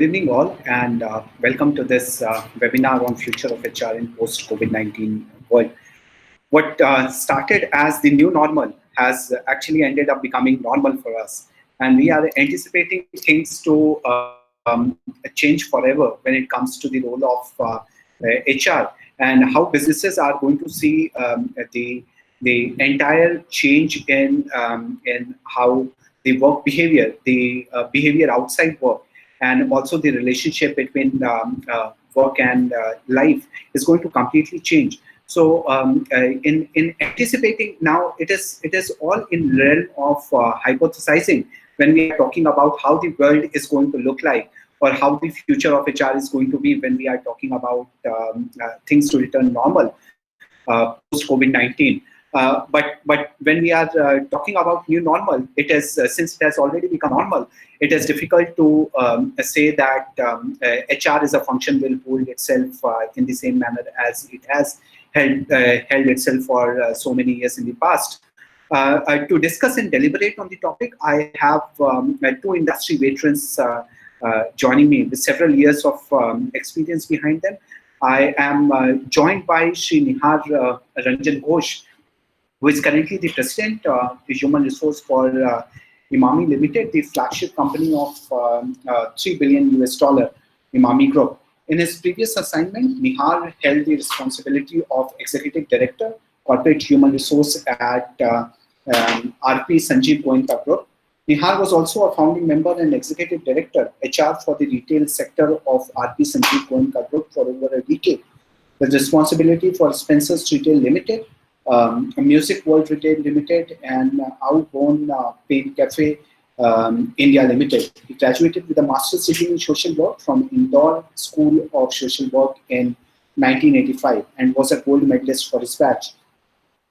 Good evening all, and welcome to this webinar on future of HR in post-COVID-19 world. What started as the new normal has actually ended up becoming normal for us, and we are anticipating things to change forever when it comes to the role of HR and how businesses are going to see the entire change in how the work behavior, the behavior outside work, and also the relationship between work and life is going to completely change. So in anticipating now, it is all in realm of hypothesizing when we are talking about how the world is going to look like, or how the future of HR is going to be when we are talking about things to return normal post COVID-19. But when we are talking about new normal, it is since it has already become normal, it is difficult to say that HR as a function will hold itself in the same manner as it has held itself for so many years in the past. To discuss and deliberate on the topic, I have two industry veterans joining me with several years of experience behind them. I am joined by Shri Nihar Ranjan Ghosh, who is currently the president of the human resource for Emami Limited, the flagship company of $3 billion Emami Group. In his previous assignment, Nihar held the responsibility of executive director, corporate human resource at RP Sanjeev Goenka Group. Nihar was also a founding member and executive director, HR for the retail sector of RP Sanjeev Goenka Group for over a decade, with responsibility for Spencer's Retail Limited, Music World Retail Limited, and Outborn Paint Cafe India Limited. He graduated with a master's degree in social work from Indore School of Social Work in 1985 and was a gold medalist for his batch.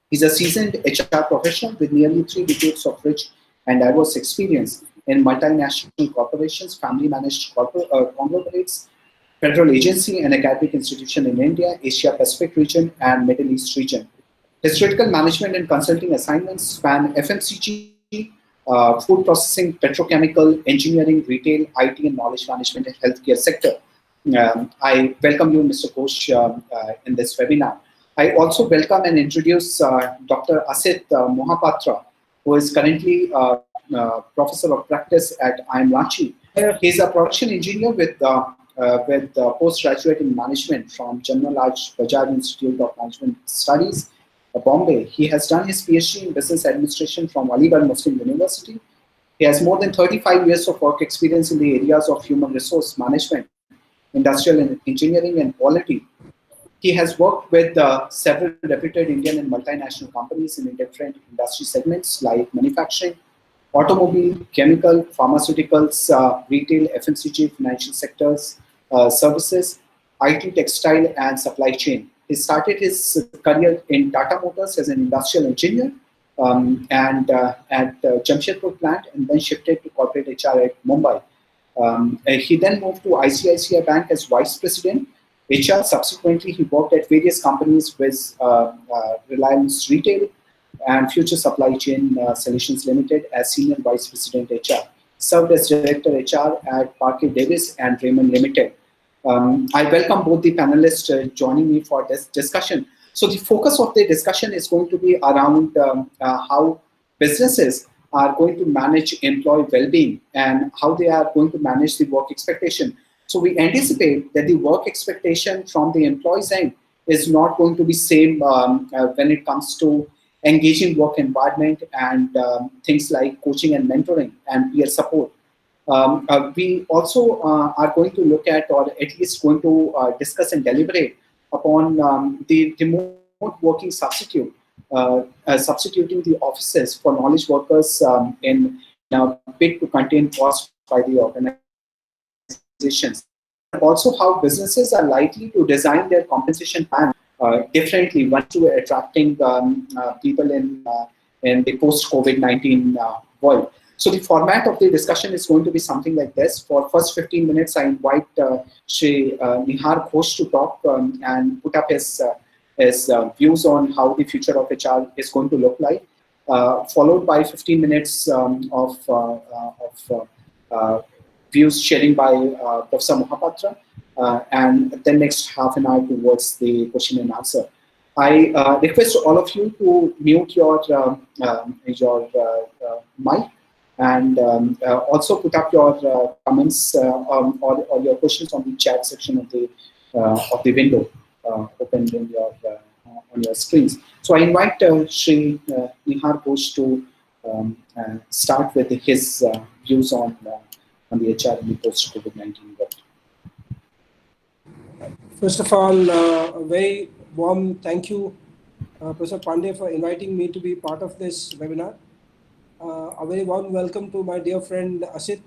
He's a seasoned HR professional with nearly 3 decades of rich and diverse experience in multinational corporations, family-managed conglomerates, federal agency and academic institution in India, Asia Pacific region, and Middle East region. His critical management and consulting assignments span FMCG, food processing, petrochemical, engineering, retail, IT, and knowledge management and healthcare sector. I welcome you, Mr. Ghosh, in this webinar. I also welcome and introduce Dr. Asit Mohapatra, who is currently Professor of Practice at IIM Ranchi. He is a production engineer with postgraduate in management from General Raj Bajaj Institute of Management Studies, Bombay. He has done his PhD in business administration from Aligarh Muslim University. He has more than 35 years of work experience in the areas of human resource management, industrial engineering, and quality. He has worked with several reputed Indian and multinational companies in different industry segments like manufacturing, automobile, chemical, pharmaceuticals, retail, FMCG, financial sectors, services, IT, textile, and supply chain. He started his career in Tata Motors as an industrial engineer and at Jamshedpur plant, and then shifted to corporate HR at Mumbai. He then moved to ICICI Bank as vice president HR. Subsequently, he worked at various companies with Reliance Retail and Future Supply Chain Solutions Limited as senior vice president HR. Served as director HR at Parker Davis and Raymond Limited. I welcome both the panelists joining me for this discussion. So the focus of the discussion is going to be around how businesses are going to manage employee well-being and how they are going to manage the work expectation. So we anticipate that the work expectation from the employee's end is not going to be same when it comes to engaging work environment and things like coaching and mentoring and peer support. We also are going to look at, or at least going to discuss and deliberate upon the remote working substitute, substituting the offices for knowledge workers in a bid to contain costs by the organizations. Also, how businesses are likely to design their compensation plan differently once to attracting people in the post-COVID-19 world. So the format of the discussion is going to be something like this. For first 15 minutes, I invite Shri Nihar Ghosh to talk and put up his views on how the future of HR is going to look like, followed by 15 minutes of views sharing by Professor Mohapatra, and then next half an hour towards the question and answer. I request all of you to mute your mic, and also put up your comments or your questions on the chat section of the window opened in your on your screens. So I invite Shri Nihar Ghosh to start with his views on the HRM post COVID-19 world. First of all, a very warm thank you, Professor Pandey, for inviting me to be part of this webinar. A very warm welcome to my dear friend Asit.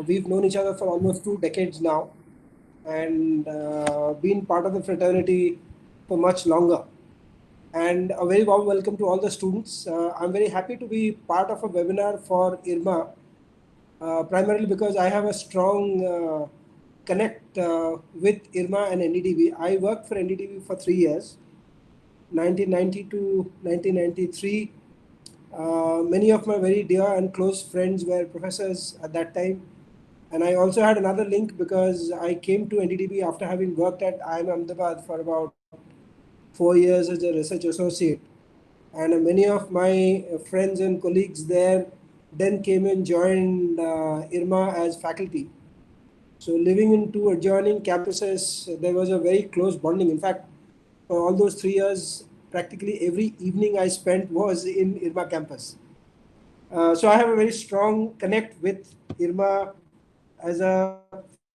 We've known each other for almost 2 decades now, and been part of the fraternity for much longer. And a very warm welcome to all the students. I'm very happy to be part of a webinar for IRMA, primarily because I have a strong connect with IRMA and NDDB. I worked for NDDB for 3 years, 1990 to 1993. Many of my very dear and close friends were professors at that time. And I also had another link because I came to NDDB after having worked at IIM Ahmedabad for about 4 years as a research associate. And many of my friends and colleagues there then came and joined IRMA as faculty. So living in 2 adjoining campuses, there was a very close bonding. In fact, for all those 3 years, practically every evening I spent was in IRMA campus. So I have a very strong connect with IRMA as a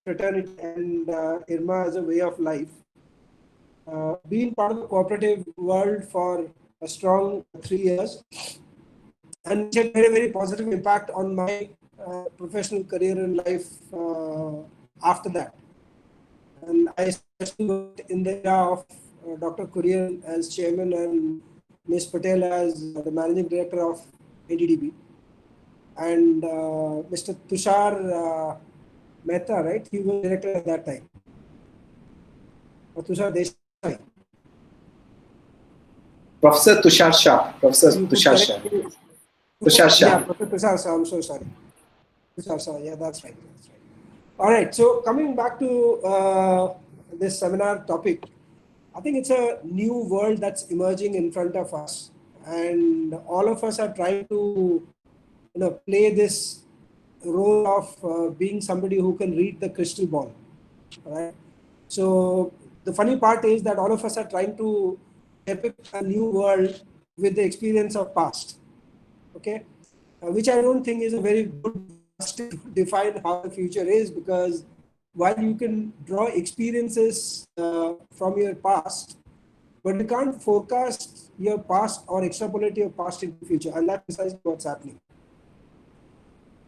fraternity and IRMA as a way of life. Being part of the cooperative world for a strong 3 years, and which had a very positive impact on my professional career and life after that. And I especially worked in the era of Dr. Kurian as chairman and Ms. Patel as the managing director of NDDB. And Mr. Tushar Mehta, right? He was director at that time. Or Tushar Desai. Professor Tushar Shah. Professor Tushar Shah. Tushar Shah. Yeah, Professor Tushar Shah. I'm so sorry. Tushar Shah. Yeah, that's right. That's right. All right. So coming back to this seminar topic, I think it's a new world that's emerging in front of us, and all of us are trying to, play this role of being somebody who can read the crystal ball. Right. So the funny part is that all of us are trying to depict a new world with the experience of past. Okay, which I don't think is a very good to define how the future is, because while you can draw experiences from your past, but you can't forecast your past or extrapolate your past into the future, and that's precisely what's happening.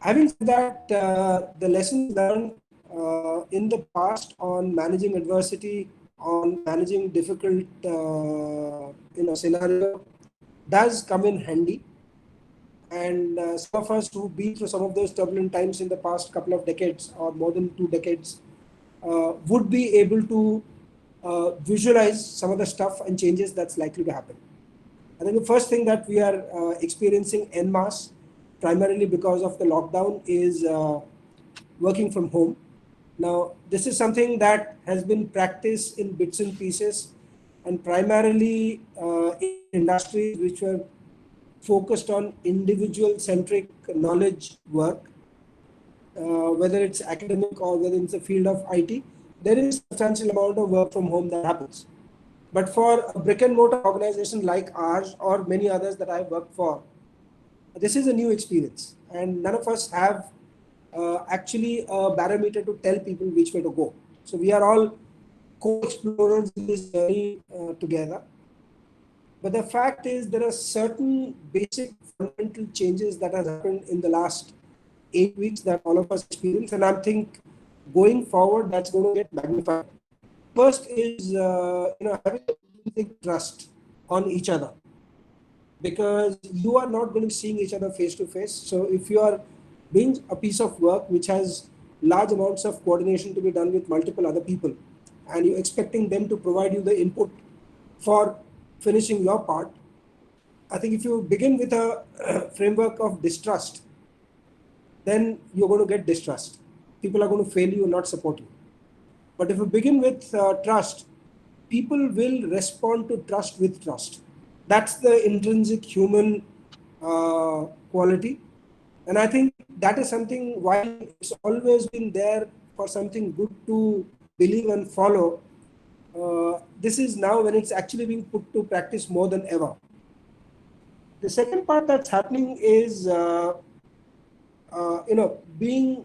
Having said that, the lessons learned in the past on managing adversity, on managing difficult scenario does come in handy. And some of us who've been through some of those turbulent times in the past couple of decades or more than 2 decades would be able to visualize some of the stuff and changes that's likely to happen. I think the first thing that we are experiencing en masse, primarily because of the lockdown, is working from home. Now, this is something that has been practiced in bits and pieces, and primarily in industries which were focused on individual-centric knowledge work, whether it's academic or whether it's a field of IT, there is a substantial amount of work from home that happens. But for a brick and mortar organization like ours or many others that I've worked for, this is a new experience, and none of us have actually a barometer to tell people which way to go. So we are all co-explorers in this journey together. But the fact is, there are certain basic fundamental changes that has happened in the last 8 weeks that all of us experience, and I think going forward that's going to get magnified. First is having trust on each other, because you are not going to be seeing each other face to face. So if you are doing a piece of work which has large amounts of coordination to be done with multiple other people, and you're expecting them to provide you the input for finishing your part, I think if you begin with a framework of distrust, then you're going to get distrust. people are going to fail you and not support you. But if you begin with trust, people will respond to trust with trust. That's the intrinsic human quality. And I think that is something, while it's always been there for something good to believe and follow, this is now when it's actually being put to practice more than ever. The second part that's happening is, being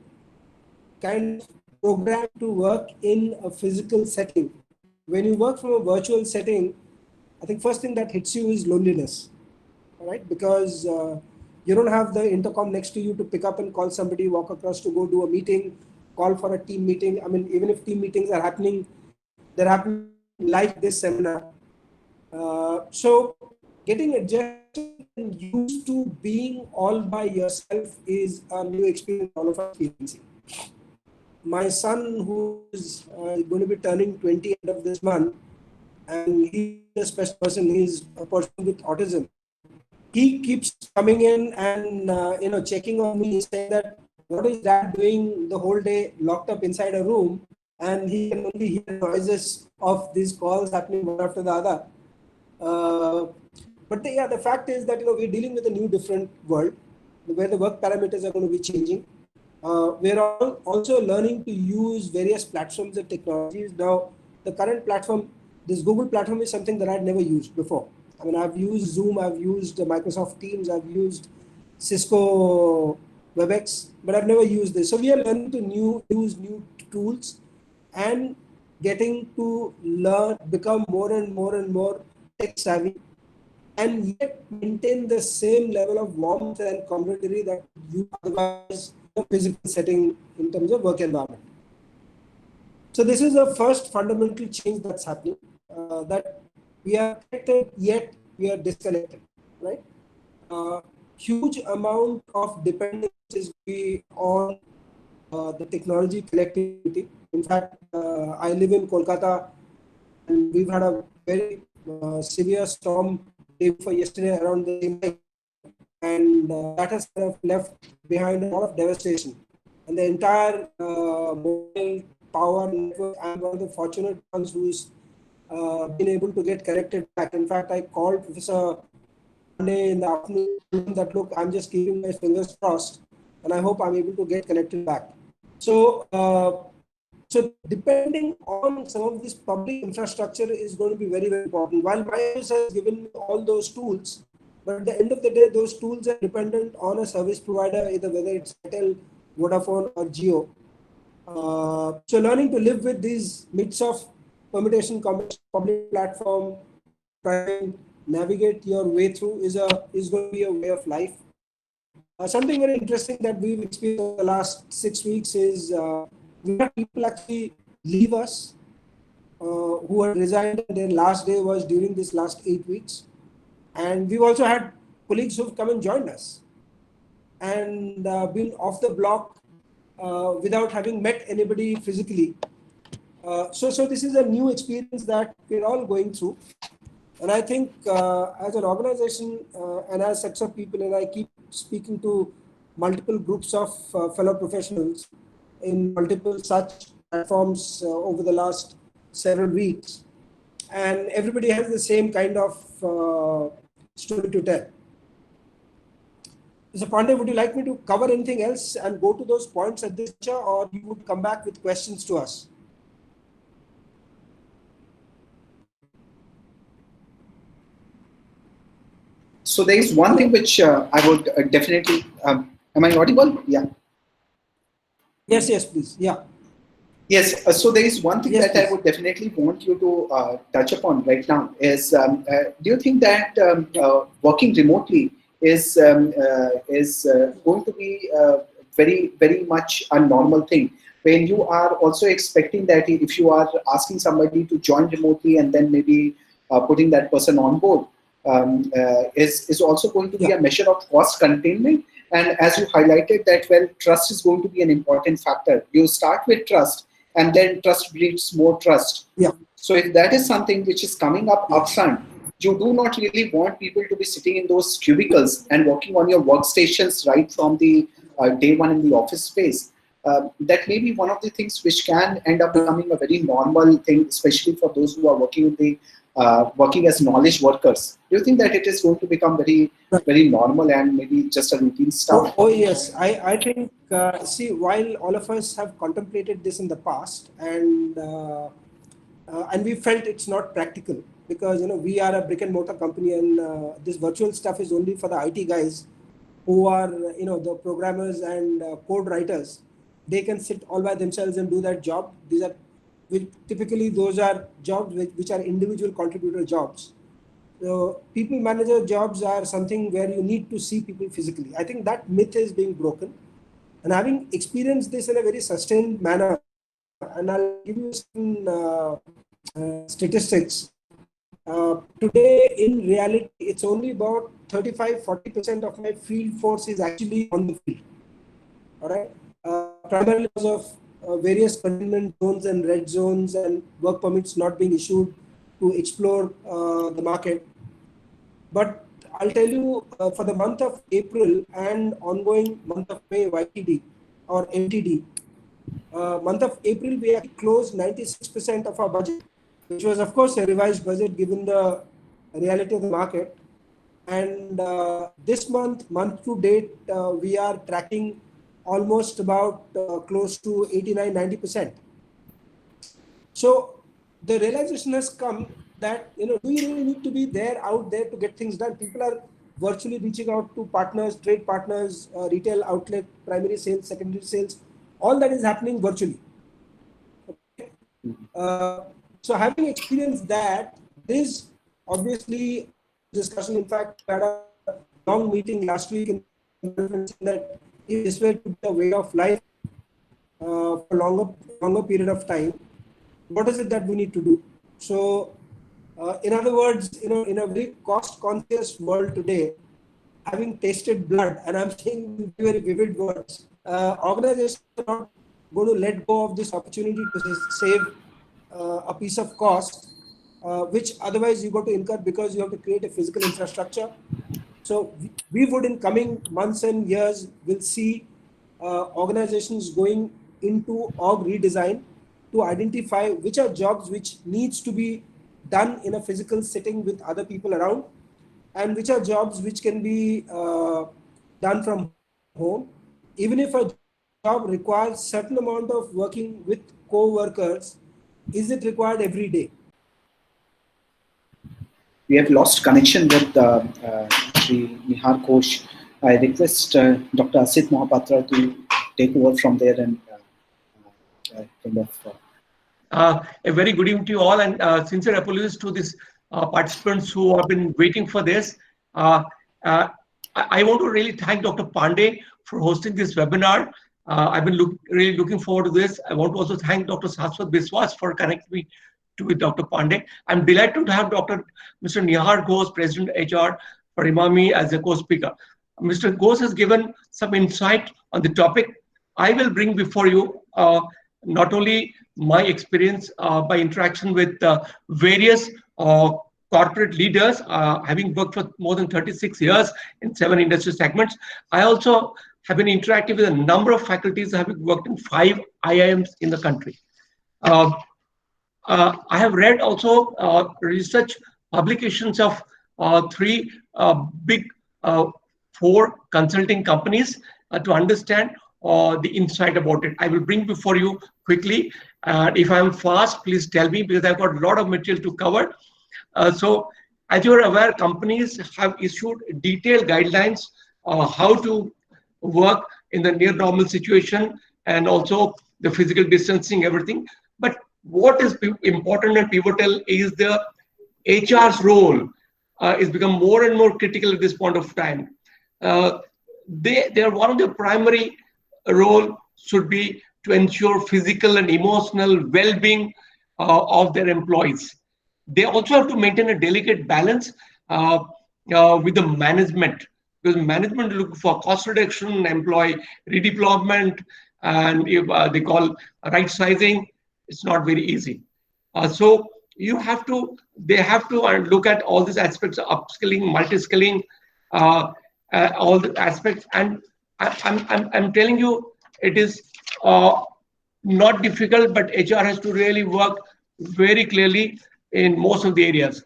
kind of programmed to work in a physical setting. When you work from a virtual setting, I think first thing that hits you is loneliness, right? Because you don't have the intercom next to you to pick up and call somebody, walk across to go do a meeting, call for a team meeting. I mean, even if team meetings are happening, they're happening like this seminar. So getting adjusted and used to being all by yourself is a new experience all of us experiencing. My son, who is going to be turning 20 end of this month, and he's a special person, he's a person with autism. He keeps coming in and checking on me, saying that what is dad doing the whole day locked up inside a room, and he can only hear noises of these calls happening one after the other. But the fact is that we're dealing with a new, different world where the work parameters are going to be changing. We're also learning to use various platforms and technologies. Now, the current platform, this Google platform, is something that I'd never used before. I mean, I've used Zoom, I've used Microsoft Teams, I've used Cisco WebEx, but I've never used this. So we are learning to use new tools and getting to become more and more tech savvy, and yet maintain the same level of warmth and camaraderie that you otherwise in a physical setting in terms of work environment. So this is the first fundamental change that's happening, that we are connected, yet we are disconnected, right? Huge amount of dependence is on the technology connectivity. In fact, I live in Kolkata, and we've had a very severe storm day before yesterday around the same time, and that has kind of left behind a lot of devastation. And the entire mobile power network, I'm one of the fortunate ones who's been able to get connected back. In fact, I called Professor Pandey in the afternoon that, look, I'm just keeping my fingers crossed, and I hope I'm able to get connected back. So, so depending on some of this public infrastructure is going to be very, very important. While my office has given me all those tools, but at the end of the day, those tools are dependent on a service provider, either whether it's Airtel, Vodafone, or Jio. So learning to live with these mix of permutation, public platform, trying to navigate your way through is going to be a way of life. Something very interesting that we've experienced in the last 6 weeks is we had people actually leave us who had resigned, and their last day was during this last 8 weeks. And we've also had colleagues who've come and joined us and been off the block without having met anybody physically. So this is a new experience that we're all going through. And I think as an organization and as sets of people, and I keep speaking to multiple groups of fellow professionals in multiple such platforms over the last several weeks, and everybody has the same kind of story to tell. Mr. Pandey, would you like me to cover anything else and go to those points at this juncture, or you would come back with questions to us? So there is one thing which I would definitely, am I audible? Yeah. Yes, please. Yeah. Yes, so there is one thing that please. I would definitely want you to touch upon right now is, do you think that working remotely is going to be very, very much a normal thing, when you are also expecting that if you are asking somebody to join remotely and then maybe putting that person on board, is also going to be a measure of cost containment. And as you highlighted that, well, trust is going to be an important factor. You start with trust, and then trust breeds more trust. Yeah. So if that is something which is coming up upfront, you do not really want people to be sitting in those cubicles and working on your workstations right from the day one in the office space. that may be one of the things which can end up becoming a very normal thing, especially for those who are working as knowledge workers. Do you think that it is going to become very, very normal and maybe just a routine stuff? Oh yes, I think, see, while all of us have contemplated this in the past, and we felt it's not practical, because we are a brick and mortar company, and this virtual stuff is only for the IT guys who are the programmers and code writers. They can sit all by themselves and do that job. Typically those are jobs which are individual contributor jobs. So people manager jobs are something where you need to see people physically. I think that myth is being broken, and having experienced this in a very sustained manner, and I'll give you some statistics. Today, in reality, it's only about 35-40% of my field force is actually on the field. All right, primarily because of various containment zones and red zones and work permits not being issued to explore the market. But I'll tell you, for the month of April and ongoing month of May, YTD or MTD, month of April, we actually closed 96% of our budget, which was, of course, a revised budget given the reality of the market. And this month to date, we are tracking almost about close to 89-90%. So the realization has come that, do you really need to be out there to get things done? People are virtually reaching out to partners, trade partners, retail outlet, primary sales, secondary sales. All that is happening virtually. Okay. So having experienced that, this obviously discussion. In fact, we had a long meeting last week in that if this were to be a way of life for longer period of time, what is it that we need to do? So, in other words, in a very cost-conscious world today, having tasted blood, and I'm saying very vivid words, organizations are not going to let go of this opportunity to save a piece of cost, which otherwise you got to incur because you have to create a physical infrastructure. So we would, in coming months and years, will see organizations going into org redesign to identify which are jobs which needs to be done in a physical setting with other people around, and which are jobs which can be done from home. Even if a job requires certain amount of working with co-workers, is it required every day? We have lost connection with Shri Nihar Ghosh. I request Dr. Asit Mohapatra to take over from there and kind of. A very good evening to you all, and sincere apologies to these participants who have been waiting for this. I want to really thank Dr. Pandey for hosting this webinar. I've been really looking forward to this. I want to also thank Dr. Shashwat Biswas for connecting me with Dr. Pandey. I'm delighted to have Mr. Nihar Ghosh, President HR for Emami, as a co-speaker. Mr. Ghosh has given some insight on the topic. I will bring before you not only my experience by interaction with various corporate leaders, having worked for more than 36 years in 7 industry segments. I also have been interacting with a number of faculties, having worked in 5 IIMs in the country. I have read also research publications of 3 big 4 consulting companies to understand the insight about it. I will bring before you quickly. If I'm fast, please tell me, because I've got a lot of material to cover. So, as you are aware, companies have issued detailed guidelines how to work in the near normal situation, and also the physical distancing, everything. But what is important and pivotal is the HR's role is become more and more critical at this point of time. They are one of the primary role should be to ensure physical and emotional well-being of their employees. They also have to maintain a delicate balance with the management, because management look for cost reduction, employee redeployment, and if they call right sizing. It's not very easy. So they have to look at all these aspects of upskilling, multi-skilling, all the aspects. And I'm telling you, it is not difficult, but HR has to really work very clearly in most of the areas.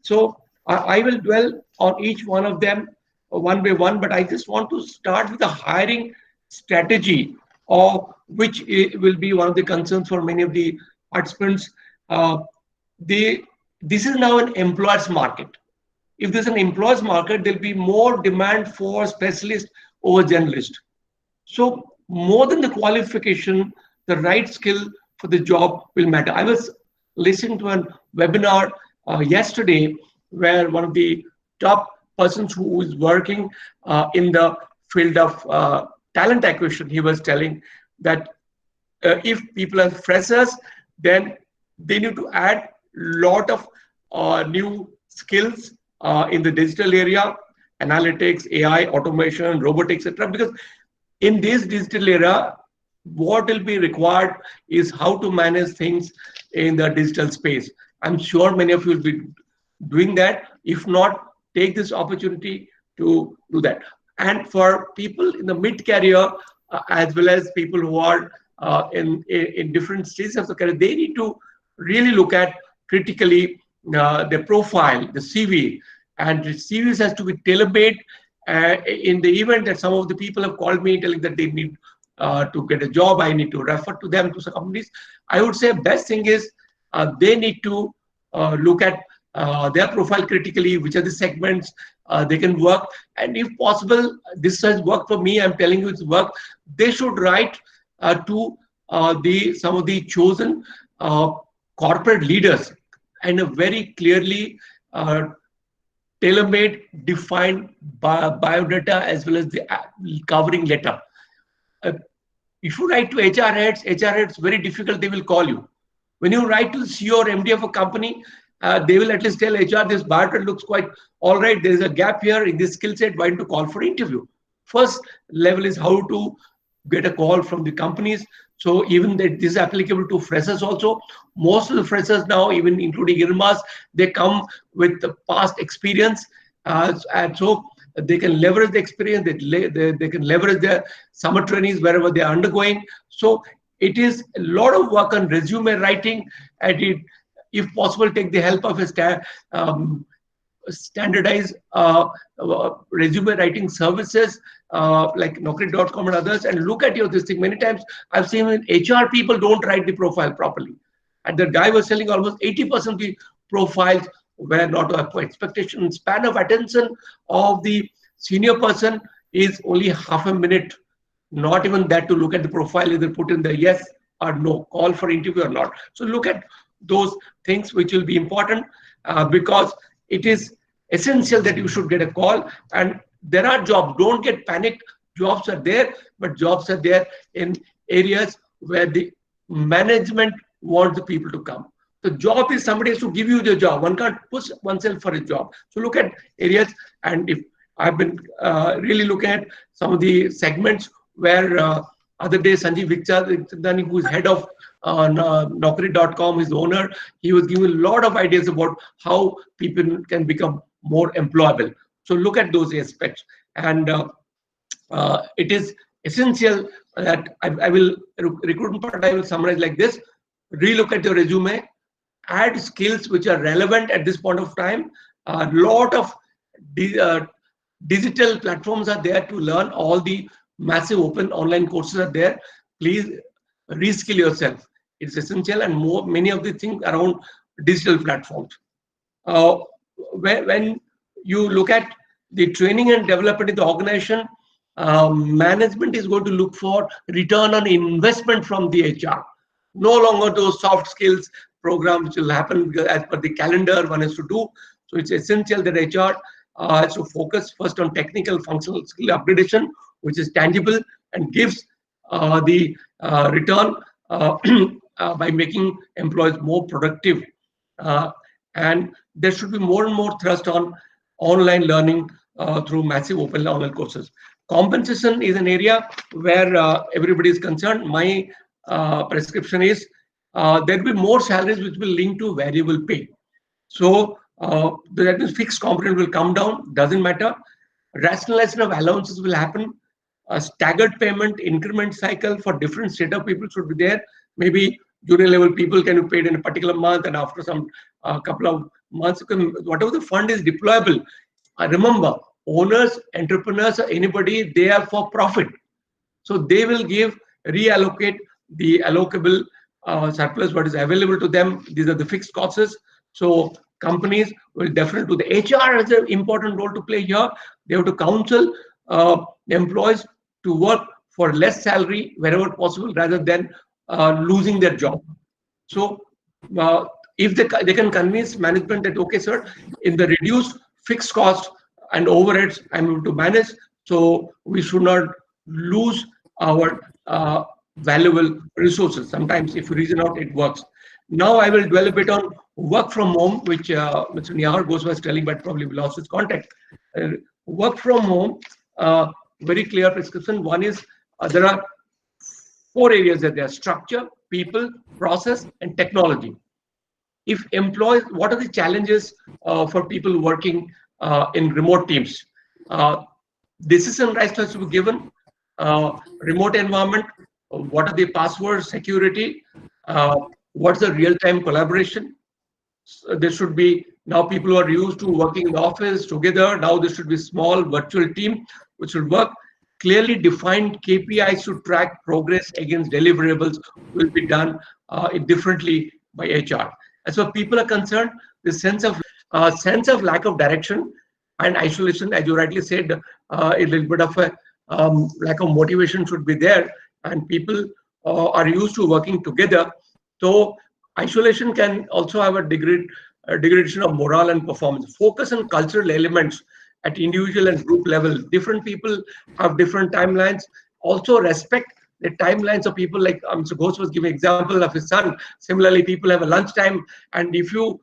So I will dwell on each one of them one by one, but I just want to start with the hiring strategy, of which will be one of the concerns for many of the participants. This is now an employer's market. If there's an employer's market, there'll be more demand for specialists over generalists. So more than the qualification, the right skill for the job will matter. I was listening to a webinar yesterday where one of the top persons who is working in the field of talent acquisition, he was telling that if people are freshers, then they need to add lot of new skills in the digital area, analytics, AI, automation, robotics, etc. Because in this digital era, what will be required is how to manage things in the digital space. I'm sure many of you will be doing that. If not, take this opportunity to do that. And for people in the mid-career, as well as people who are in different stages of the career, they need to really look at critically their profile, the CV, and the CVs has to be tailor-made. In the event that some of the people have called me telling that they need to get a job, I need to refer to them to some companies. I would say best thing is they need to look at their profile critically, which are the segments they can work. And if possible, this has worked for me, I'm telling you it's worked. They should write to some of the chosen corporate leaders and a very clearly tailor-made, defined biodata as well as the covering letter. If you write to HR heads, very difficult, they will call you. When you write to the CEO or MD of a company, they will at least tell HR, this biodata looks quite all right, there is a gap here in this skill set, why don't you call for interview? First level is how to get a call from the companies. So even that this is applicable to freshers also. Most of the freshers now, even including IRMAs, they come with the past experience. And so they can leverage the experience, they can leverage their summer trainings wherever they are undergoing. So it is a lot of work on resume writing, and it, if possible, take the help of a standardized resume writing services like Naukri.com and others, and look at this thing. Many times I've seen when HR people don't write the profile properly. And the guy was telling almost 80% of the profiles were not up to expectation. Span of attention of the senior person is only half a minute. Not even that to look at the profile, either put in the yes or no, call for interview or not. So look at those things which will be important because it is essential that you should get a call. And there are jobs, don't get panicked. Jobs are there, but jobs are there in areas where the management wants the people to come. The job is somebody has to give you the job. One can't push oneself for a job. So look at areas. And if I've been really looking at some of the segments where other day Sanjeev Vikchandani, who is head of Naukri.com, is the owner, he was giving a lot of ideas about how people can become more employable. So look at those aspects. And it is essential that I will, recruitment part, I will summarize like this. Relook at your resume, add skills which are relevant at this point of time. A lot of digital platforms are there to learn. All the massive open online courses are there. Please reskill yourself. It's essential, and many of the things around digital platforms. When you look at the training and development in the organization, management is going to look for return on investment from the HR. No longer those soft skills programs which will happen because as per the calendar one has to do. So it's essential that HR has to focus first on technical functional skill upgradation, which is tangible and gives the return by making employees more productive. And there should be more and more thrust on online learning through massive open online courses. Compensation is an area where everybody is concerned. My prescription is there will be more salaries which will link to variable pay. So that fixed component will come down, doesn't matter. Rationalization of allowances will happen. a staggered payment increment cycle for different set of people should be there. Maybe junior level people can be paid in a particular month, and after some couple of months, whatever the fund is deployable. Remember, owners, entrepreneurs, or anybody, they are for profit. So they will reallocate the allocable surplus, what is available to them. These are the fixed costs. So companies will definitely do. The HR has an important role to play here. They have to counsel the employees to work for less salary wherever possible, rather than losing their job. So if they can convince management that, okay, sir, in the reduced fixed cost and overheads, I'm able to manage, so we should not lose our valuable resources. Sometimes if you reason out, it works. Now I will dwell a bit on work from home, which Mr. Nihar Ranjan Ghosh was telling, but probably lost his contact. Work from home, very clear prescription. One is there are 4 areas that there are: structure, people, process, and technology. If employees, what are the challenges for people working in remote teams? Decision rights has to be given. Remote environment, what are the passwords, security, what's the real-time collaboration? So there should be, now people who are used to working in the office together, now there should be small virtual team which should work. Clearly defined KPIs to track progress against deliverables will be done differently by HR. As far as people are concerned, the sense of lack of direction and isolation, as you rightly said, a little bit of a lack of motivation should be there, and people are used to working together. So isolation can also have a degradation of morale and performance. Focus on cultural elements at individual and group level. Different people have different timelines. Also respect the timelines of people, like Mr. Ghosh was giving example of his son. Similarly, people have a lunch time, and if you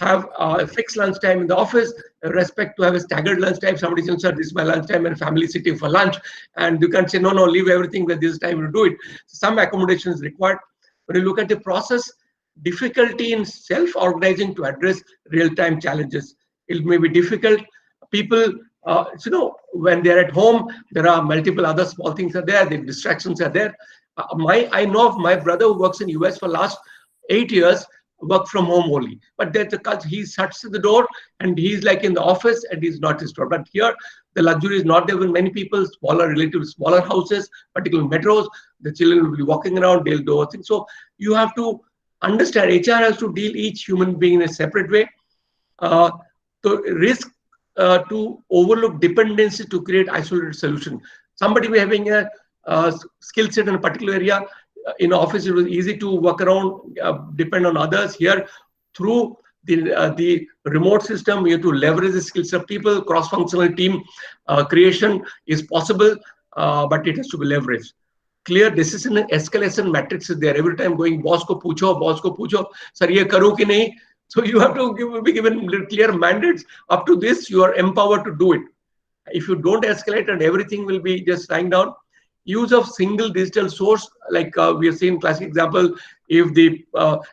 have a fixed lunch time in the office, respect to have a staggered lunch time. Somebody says, sir, this is my lunch time and family sitting for lunch, and you can't say, no, leave everything with this time to do it. Some accommodation is required. When you look at the process, difficulty in self-organizing to address real-time challenges. It may be difficult. People, when they're at home, there are multiple other small things are there. The distractions are there. I know of my brother who works in US for last 8 years, work from home only. But there's a culture. He shuts the door and he's like in the office and he's not his door. But here, the luxury is not there with many people. Relatively smaller houses, particularly metros. The children will be walking around. They'll do things. So you have to understand. HR has to deal each human being in a separate way. The risk to overlook dependency to create isolated solution. Somebody be having a skill set in a particular area. In office, it was easy to work around, depend on others. Here, through the remote system, you have to leverage the skills of people. Cross-functional team creation is possible, but it has to be leveraged. Clear decision and escalation matrix is there. Every time going, boss ko pucho, sir, ye karu ki nahi? So you have to be given clear mandates. Up to this, you are empowered to do it. If you don't escalate and everything will be just lying down. Use of single digital source, like we have seen classic example. If the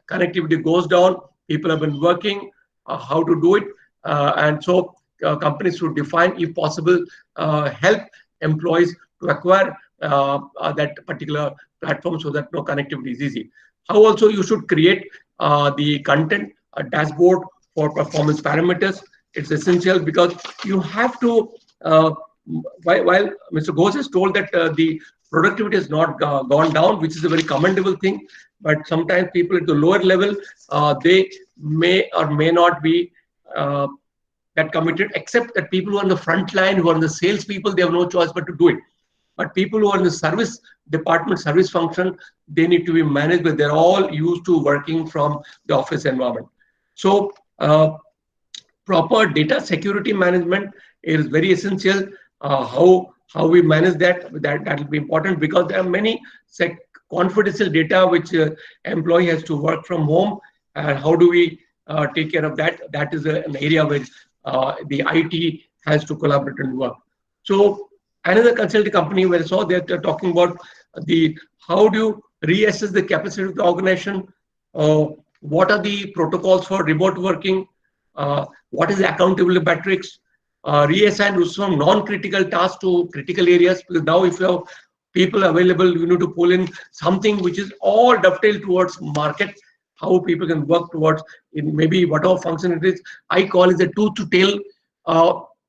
connectivity goes down, people have been working how to do it, and so companies should define, if possible, help employees to acquire that particular platform so that no connectivity is easy. How also you should create the content, a dashboard for performance parameters. It's essential because you have to. While Mr. Ghosh has told that the productivity has not gone down, which is a very commendable thing, but sometimes people at the lower level, they may or may not be that committed, except that people who are on the front line, who are the sales people, they have no choice but to do it. But people who are in the service department, service function, they need to be managed, but they're all used to working from the office environment. So proper data security management is very essential. How we manage that will be important, because there are many confidential data which employee has to work from home, and how do we take care of that? That is an area where the IT has to collaborate and work. So another consulting company where I saw that they're talking about how do you reassess the capacity of the organization, what are the protocols for remote working, what is the accountability metrics, reassign resources from non-critical tasks to critical areas. Because now if you have people available, you need to pull in something which is all dovetailed towards market, how people can work towards in maybe whatever function it is. I call it the tooth to tail.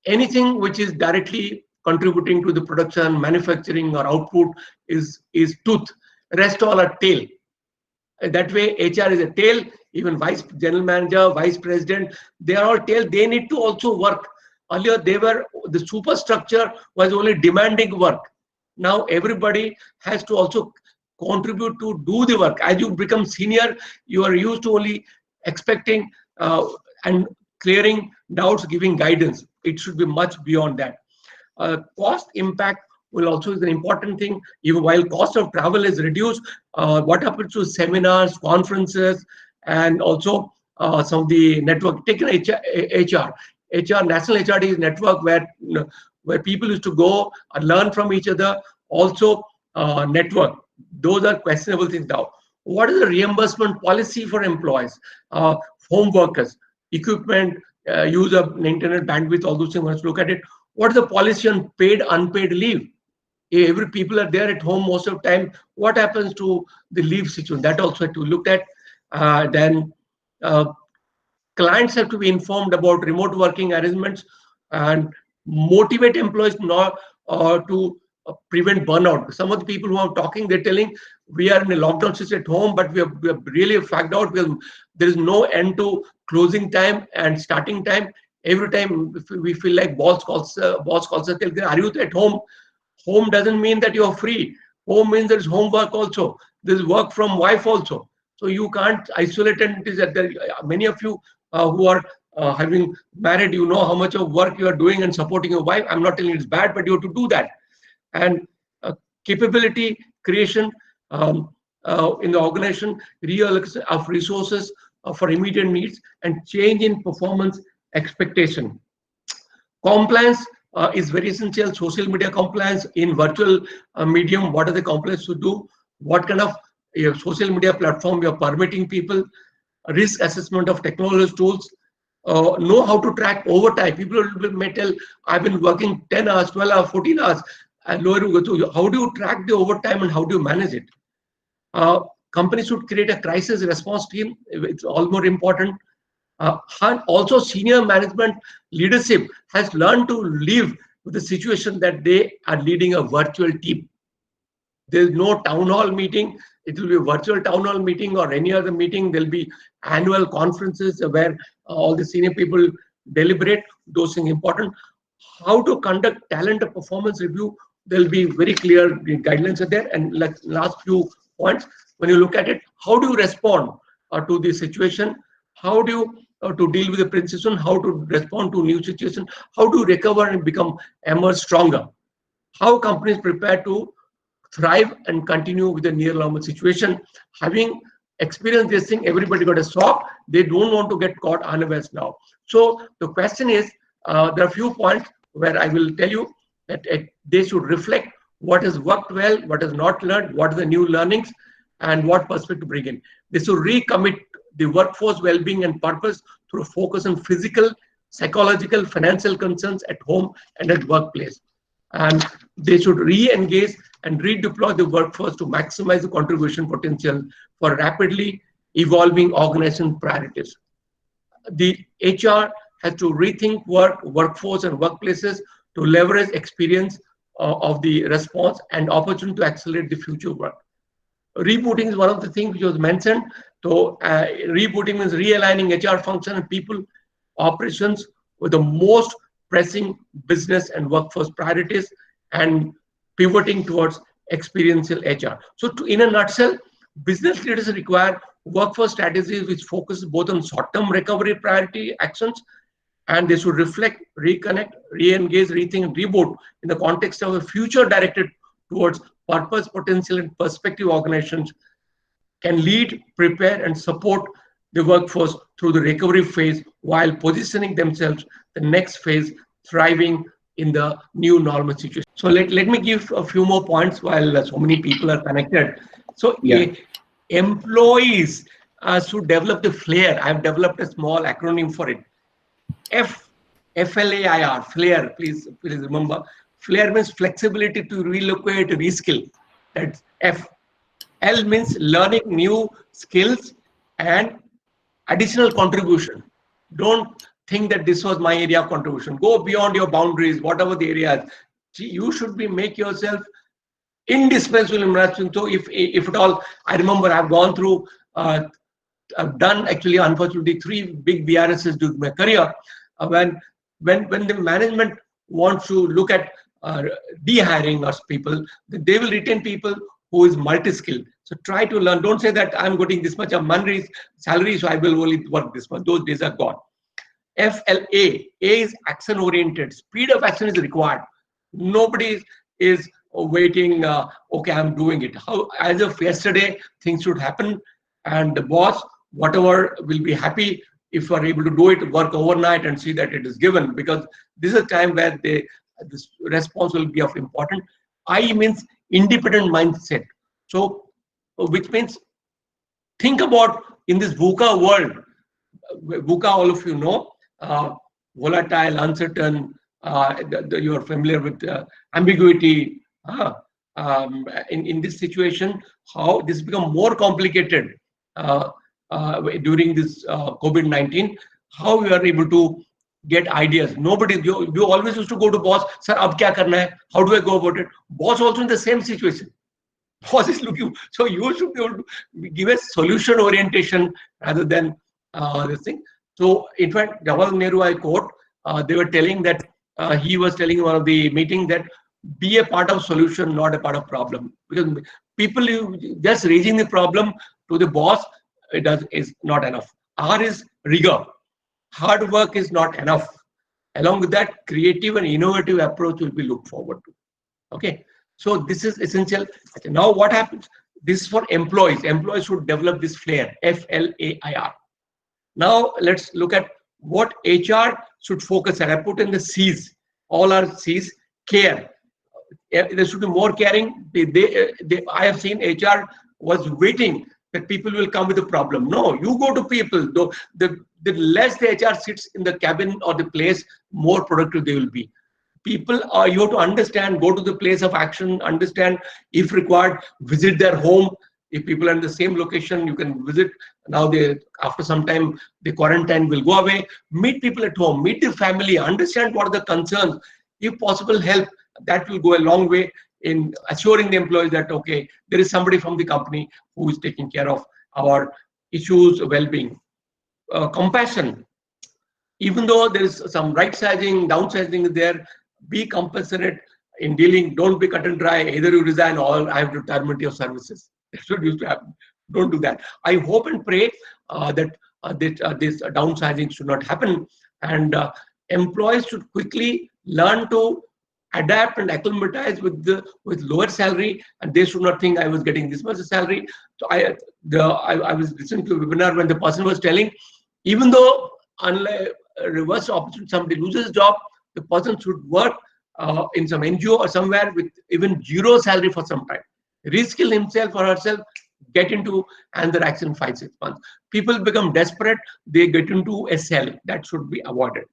Anything which is directly contributing to the production, manufacturing or output is tooth. Rest all are tail. That way HR is a tail. Even vice general manager, vice president, they are all tail. They need to also work. Earlier they were, the superstructure was only demanding work. Now everybody has to also contribute to do the work. As you become senior, you are used to only expecting and clearing doubts, giving guidance. It should be much beyond that. Cost impact will also is an important thing. Even while cost of travel is reduced, what happens to seminars, conferences, and also some of the network. Take an HR, National HRD network where people used to go and learn from each other, also network. Those are questionable things now. What is the reimbursement policy for employees, home workers, equipment, use of internet bandwidth, all those things? Let's look at it. What is the policy on paid, unpaid leave? Every people are there at home most of the time. What happens to the leave situation? That also have to look at. Then clients have to be informed about remote working arrangements and motivate employees not to prevent burnout. Some of the people who are talking, they're telling we are in a lockdown system at home, but we have really fagged out. There is no end to closing time and starting time. Every time we feel like boss calls us, are you at home? Home doesn't mean that you are free. Home means there is homework also. There is work from wife also. So you can't isolate, and it is that many of you who are having married, you know how much of work you are doing and supporting your wife. I'm not telling it's bad, but you have to do that. And capability creation in the organization, reallocation of resources for immediate needs, and change in performance expectation. Compliance is very essential. Social media compliance in virtual medium. What are the compliance to do? What kind of social media platform you're permitting people? Risk assessment of technology tools. Know how to track overtime. People may tell, I've been working 10 hours, 12 hours, 14 hours. And lower you go to, how do you track the overtime and how do you manage it? Companies should create a crisis response team. It's all more important. Also, senior management leadership has learned to live with the situation that they are leading a virtual team. There is no town hall meeting. It will be a virtual town hall meeting or any other meeting. There will be annual conferences where all the senior people deliberate. Those things important. How to conduct talent performance review. There will be very clear guidelines are there. And last few points, when you look at it, how do you respond to the situation? How do you to deal with the transition? How to respond to new situation? How to recover and emerge stronger? How companies prepare to thrive and continue with the near normal situation? Having experienced this thing, everybody got a shock. They don't want to get caught unawares now. So the question is, there are a few points where I will tell you that they should reflect what has worked well, what has not learned, what are the new learnings, and what perspective to bring in. They should recommit the workforce well-being and purpose through a focus on physical, psychological, financial concerns at home and at workplace. And they should re-engage and redeploy the workforce to maximize the contribution potential for rapidly evolving organization priorities. The HR has to rethink workforce and workplaces to leverage experience of the response and opportunity to accelerate the future work. Rebooting is one of the things which was mentioned. So rebooting means realigning HR function and people operations with the most pressing business and workforce priorities and pivoting towards experiential HR. So in a nutshell, business leaders require workforce strategies which focus both on short-term recovery priority actions, and they should reflect, reconnect, re-engage, rethink, and reboot in the context of a future directed towards purpose, potential, and perspective. Organizations can lead, prepare, and support the workforce through the recovery phase while positioning themselves the next phase, thriving in the new normal situation. So let me give a few more points while so many people are connected. So employees should develop the flair. I've developed a small acronym for it. F FLAIR, flare, please remember. Flare means flexibility to relocate, reskill. That's F. L means learning new skills and additional contribution. Don't think that this was my area of contribution. Go beyond your boundaries, whatever the area is. You should make yourself indispensable in management. So if at all, I remember I've gone through, I've done actually, unfortunately, 3 big VRSs during my career. When the management wants to look at de-hiring us people, they will retain people who is multi-skilled. So try to learn. Don't say that I'm getting this much of money salary, so I will only work this much. Those days are gone. FLA, A is action oriented. Speed of action is required. Nobody is waiting. Okay, I'm doing it. How, as of yesterday, things should happen, and the boss, whatever, will be happy if you are able to do it, work overnight and see that it is given, because this is a time where this response will be of important. I means independent mindset. So, which means think about in this VUCA world. VUCA, all of you know, volatile, uncertain. You're familiar with ambiguity. In this situation, how this become more complicated during this COVID-19. How we are able to get ideas. Nobody, you always used to go to boss, sir, ab kya karna hai? How do I go about it? Boss also in the same situation. Boss is looking, so you should be able to give a solution orientation rather than this thing. So in fact, Jawaharlal Nehru, I quote, they were telling that he was telling in one of the meeting that be a part of solution, not a part of problem. Because people just raising the problem to the boss, is not enough. R is rigor. Hard work is not enough. Along with that, creative and innovative approach will be looked forward to. Okay, so this is essential. Now what happens? This is for employees. Employees should develop this flair, FLAIR. Now let's look at what HR should focus on. I put in the C's. All are C's. Care. There should be more caring. I have seen HR was waiting that people will come with a problem. No, you go to people. The less the HR sits in the cabin or the place, more productive they will be. People are, you have to understand, go to the place of action, understand, if required, visit their home. If people are in the same location, you can visit. Now after some time, the quarantine will go away. Meet people at home, meet the family, understand what are the concerns. If possible, help. That will go a long way in assuring the employees that, okay, there is somebody from the company who is taking care of our issues, well-being. Compassion. Even though there is some right-sizing, downsizing there, be compassionate in dealing. Don't be cut and dry. Either you resign or I have to terminate your services. That's what used to happen. Don't do that. I hope and pray that this downsizing should not happen, and employees should quickly learn to adapt and acclimatize with lower salary, and they should not think I was getting this much salary. So I was listening to a webinar when the person was telling, even though unless reverse opposite, somebody loses his job, the person should work in some NGO or somewhere with even 0 salary for some time. Reskill himself or herself, get into another action 5-6 months. People become desperate, they get into a cell. That should be avoided.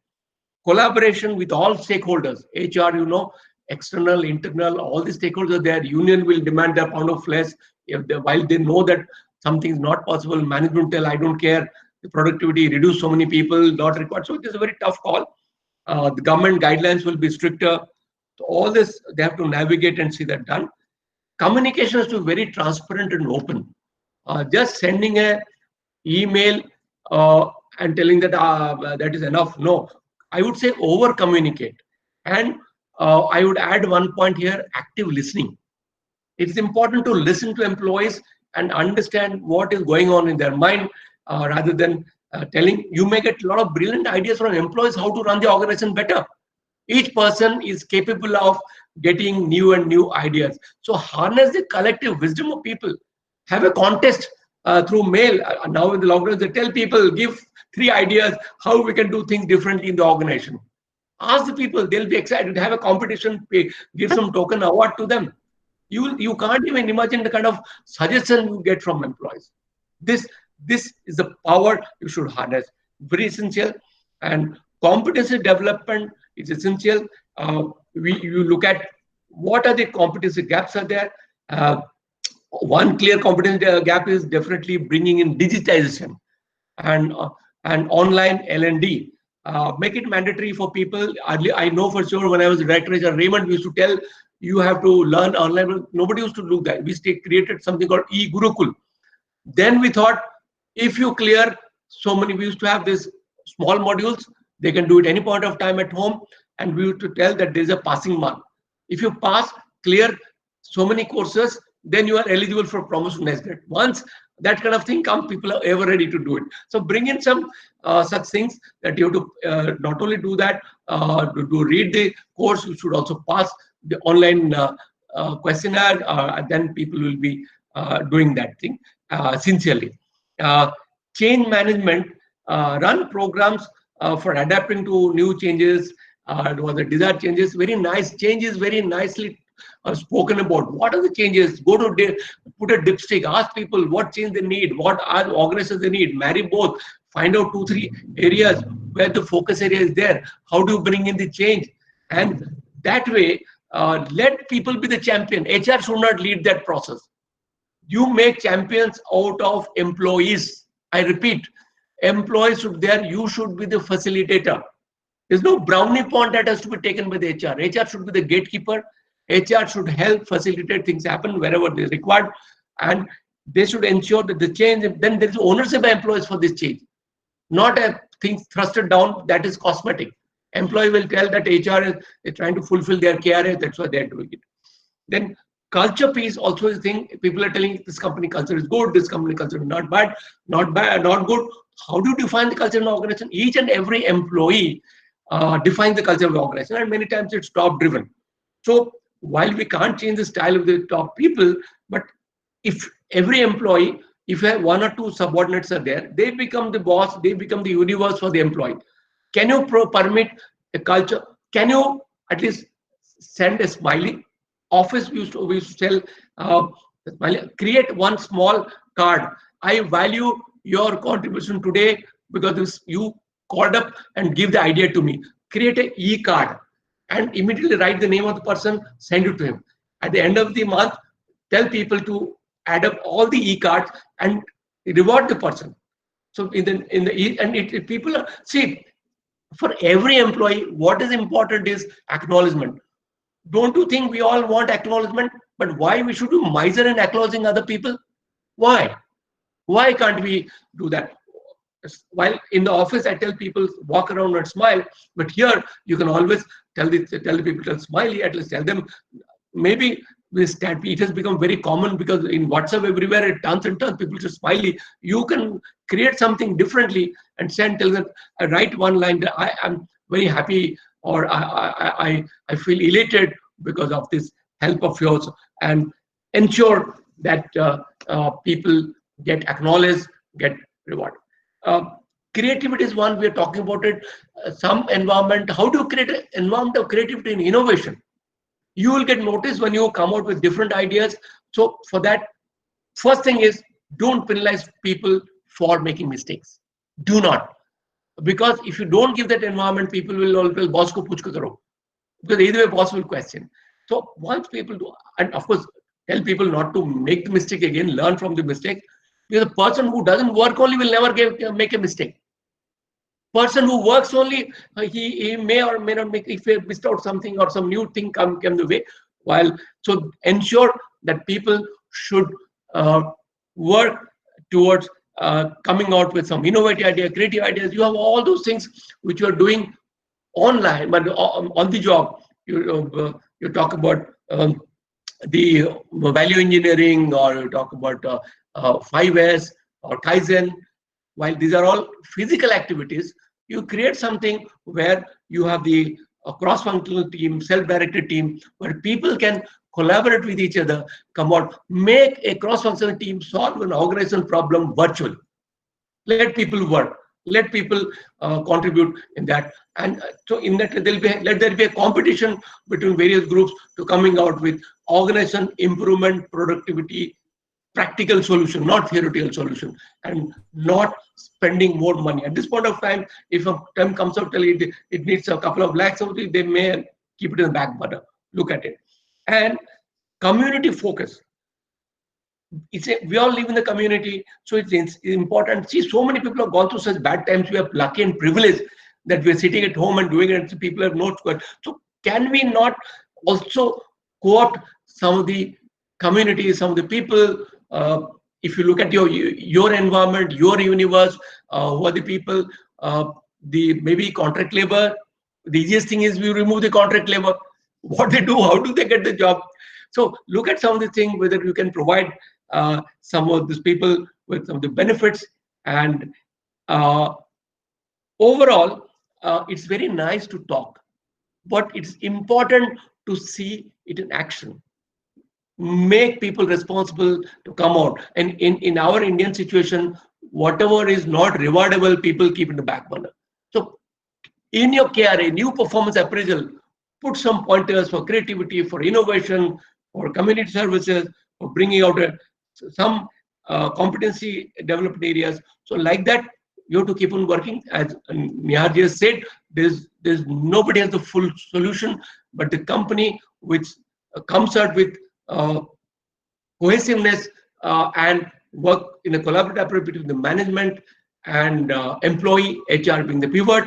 Collaboration with all stakeholders, HR, you know, external, internal, all the stakeholders there. Union will demand their pound of flesh. While they know that something is not possible, management tell, I don't care, the productivity, reduce so many people, not required. So it is a very tough call. The government guidelines will be stricter. So all this, they have to navigate and see that done. Communication is to be very transparent and open. Just sending a email and telling that that is enough. No, I would say over communicate. And I would add one point here, active listening. It's important to listen to employees and understand what is going on in their mind rather than telling. You may get a lot of brilliant ideas from employees how to run the organization better. Each person is capable of getting new and new ideas. So harness the collective wisdom of people. Have a contest through mail. Now in the lockdown, they tell people, give 3 ideas how we can do things differently in the organization. Ask the people, they'll be excited. Have a competition, give some token award to them. You can't even imagine the kind of suggestion you get from employees. This is the power you should harness. Very essential. And Competency development is essential. You look at what are the competency gaps are there. One clear competency gap is definitely bringing in digitization and online L&D. Make it mandatory for people. I know for sure when I was director at Raymond, we used to tell you have to learn online. Nobody used to do that. We created something called e-Gurukul. Then we thought, if you clear so many, we used to have these small modules. They can do it any point of time at home, and we used to tell that there's a passing mark. If you pass, clear so many courses, then you are eligible for promotion next grade. Once that kind of thing comes, people are ever ready to do it. So bring in some such things that you have to not only do that, to read the course, you should also pass the online questionnaire, then people will be doing that thing sincerely. Change management, run programs for adapting to new changes, or the desired changes. Very nice changes, very nicely spoken about. What are the changes? Go to put a dipstick, ask people what change they need, what are the organizations they need, marry both, find out 2-3 areas where the focus area is there. How do you bring in the change? And that way, let people be the champion. HR should not lead that process. You make champions out of employees. I repeat, employees should there, you should be the facilitator. There's no brownie point that has to be taken by the HR. HR should be the gatekeeper. HR should help facilitate things happen wherever they are required, and they should ensure that the change, then there is ownership by employees for this change, not a thing thrusted down that is cosmetic. Employee will tell that HR is trying to fulfill their KRA, that's why they're doing it. Then culture piece also is a thing. People are telling this company culture is good, this company culture is not bad, not good. How do you define the culture in an organization? Each and every employee defines the culture of the organization, and many times it's top driven. So while we can't change the style of the top people, but if every employee, if you have 1 or 2 subordinates are there, they become the boss, they become the universe for the employee. Can you permit a culture? Can you at least send a smiley? Office we used to tell, create one small card. I value your contribution today because you called up and give the idea to me. Create an e-card and immediately write the name of the person, send it to him. At the end of the month, tell people to add up all the e-cards and reward the person. So people are, see, for every employee, what is important is acknowledgement. Don't you think we all want acknowledgement? But why we should do miser in acknowledging other people? Why? Why can't we do that? While in the office, I tell people walk around and smile, but here you can always tell the people to smiley. At least tell them. Maybe it has become very common because in WhatsApp everywhere it turns and turns. People just smiley. You can create something differently and tell them. I write one line that I am very happy, or I feel elated because of this help of yours, and ensure that people get acknowledged, get rewarded. Creativity is one, we are talking about it. Some environment, how do you create an environment of creativity and innovation? You will get noticed when you come out with different ideas. So for that, first thing is, don't penalize people for making mistakes. Do not. Because if you don't give that environment, people will always, boss ko puch ke karo. Because either way, boss will question. So once people do, and of course, tell people not to make the mistake again, learn from the mistake. Because the person who doesn't work only will never make a mistake. Person who works only, he may or may not make, if he missed out something or some new thing come the way. So ensure that people should work towards coming out with some innovative idea, creative ideas. You have all those things which you are doing online, but on the job, you talk about the value engineering, or you talk about 5S or Kaizen. While these are all physical activities, you create something where you have the cross-functional team, self-directed team, where people can collaborate with each other, come out, make a cross-functional team solve an organizational problem virtually. Let people work. Let people contribute in that. And so in that, let there be a competition between various groups to coming out with organization improvement, productivity practical solution, not theoretical solution, and not spending more money. At this point of time, if a term comes out telling it needs a couple of lakhs, they may keep it in the back burner. Look at it. And community focus. We all live in the community, so it's important. See, so many people have gone through such bad times. We are lucky and privileged that we're sitting at home and doing it. So people have no choice. So can we not also co-opt some of the communities, some of the people? If you look at your environment, your universe, who are the people? The maybe contract labor. The easiest thing is we remove the contract labor. What they do, how do they get the job? So look at some of the things, whether you can provide some of these people with some of the benefits. And overall, it's very nice to talk, but it's important to see it in action. Make people responsible to come out. And in our Indian situation, whatever is not rewardable, people keep in the back burner. So in your KRA, new performance appraisal, put some pointers for creativity, for innovation, for community services, for bringing out some competency development areas. So like that, you have to keep on working. As Nihar just said, there's nobody has the full solution, but the company which comes out with cohesiveness and work in a collaborative approach between the management and employee, HR being the pivot,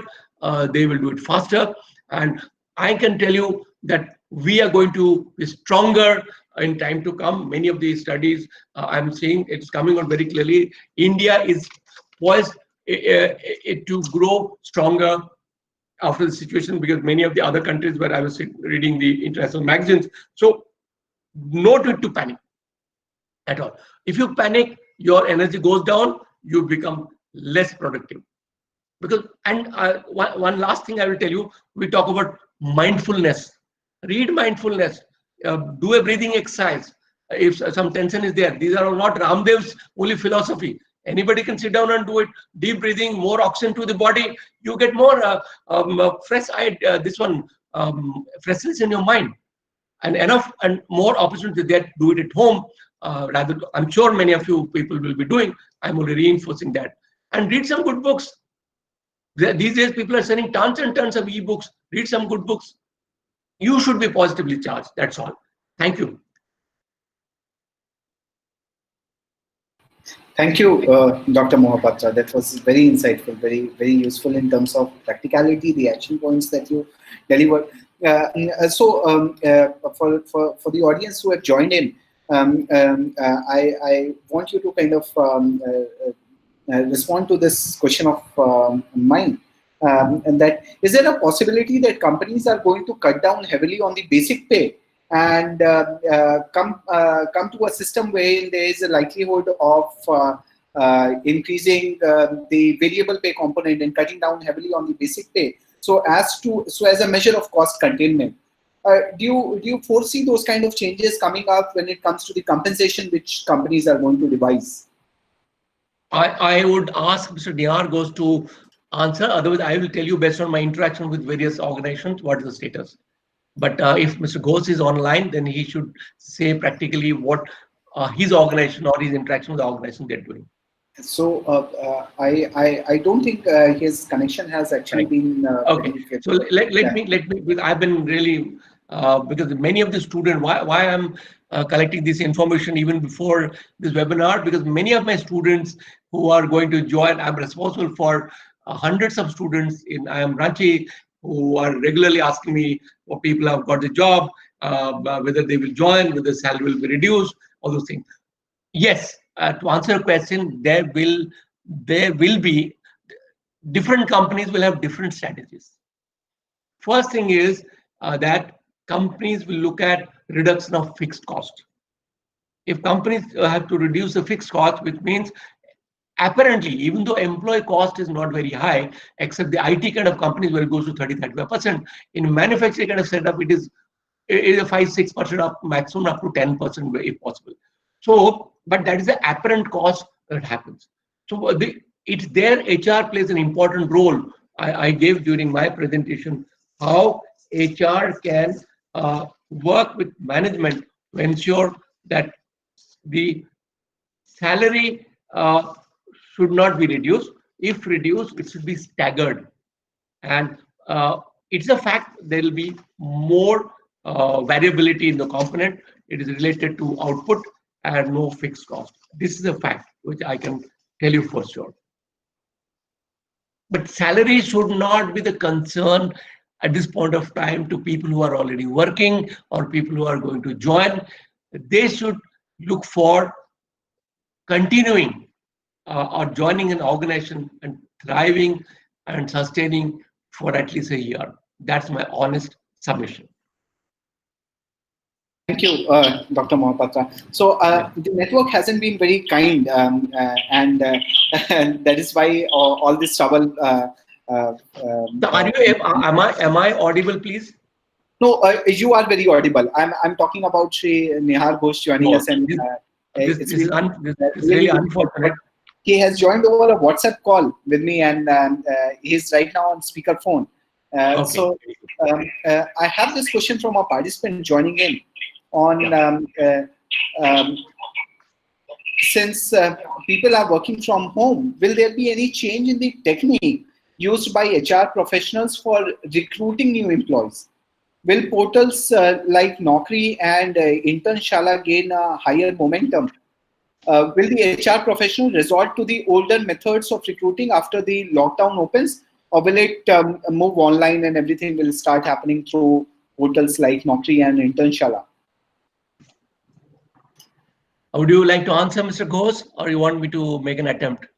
they will do it faster. And I can tell you that we are going to be stronger in time to come. Many of these studies I'm seeing, it's coming out very clearly. India is poised to grow stronger after the situation, because many of the other countries where I was reading the international magazines. So no need to panic at all. If you panic, your energy goes down, you become less productive. Because, and one last thing I will tell you, we talk about mindfulness. Read mindfulness, do a breathing exercise. If some tension is there, these are not Ramdev's only philosophy. Anybody can sit down and do it. Deep breathing, more oxygen to the body. You get more fresh freshness in your mind, and enough and more opportunity there. Do it at home. Rather, I'm sure many of you people will be doing. I'm only reinforcing that. And read some good books. These days, people are sending tons and tons of e-books. Read some good books. You should be positively charged. That's all. Thank you. Thank you, Dr. Mohapatra. That was very insightful, very, very useful in terms of practicality, the action points that you delivered. For the audience who have joined in, I want you to kind of respond to this question of mine. And that, is there a possibility that companies are going to cut down heavily on the basic pay and come to a system where there is a likelihood of increasing the variable pay component and cutting down heavily on the basic pay, so as a measure of cost containment? Do you foresee those kind of changes coming up when it comes to the compensation which companies are going to devise? I would ask Mr. Nihar Ghosh to answer. Otherwise, I will tell you based on my interaction with various organizations what is the status. But if Mr. Ghosh is online, then he should say practically what his organization or his interaction with the organization they're doing. So I don't think his connection has actually been. Okay. So let me. I've been really because many of the students. Why I'm collecting this information even before this webinar, because many of my students who are going to join, I'm responsible for hundreds of students in IIM Ranchi who are regularly asking me what people have got the job, whether they will join, whether the salary will be reduced, all those things. Yes, to answer your question, there will be different companies will have different strategies. First thing is that companies will look at reduction of fixed cost. If companies have to reduce the fixed cost, which means apparently, even though employee cost is not very high, except the IT kind of companies where it goes to 30-35%, in manufacturing kind of setup, it is a 5-6% up, maximum up to 10% if possible. So, but that is the apparent cost that happens. So it's there. HR plays an important role. I gave during my presentation how HR can work with management to ensure that the salary should not be reduced. If reduced, it should be staggered. And it's a fact there will be more variability in the component. It is related to output and no fixed cost. This is a fact which I can tell you for sure. But salary should not be the concern at this point of time to people who are already working or people who are going to join. They should look for continuing or joining an organization and thriving and sustaining for at least a year. That's my honest submission. Thank you, Dr. Mohapatra. So the network hasn't been very kind, and that is why all this trouble. Am I audible, please? No, you are very audible. I'm talking about Shri Nihar Ghosh joining us, and this is really unfortunate. He has joined over a WhatsApp call with me, and he's right now on speakerphone. Okay. So I have this question from a participant joining in on since people are working from home, will there be any change in the technique used by HR professionals for recruiting new employees? Will portals like Naukri and Internshala gain a higher momentum? Will the HR professional resort to the older methods of recruiting after the lockdown opens, or will it move online and everything will start happening through portals like Naukri and Internshala? Would you like to answer, Mr. Ghosh, or you want me to make an attempt?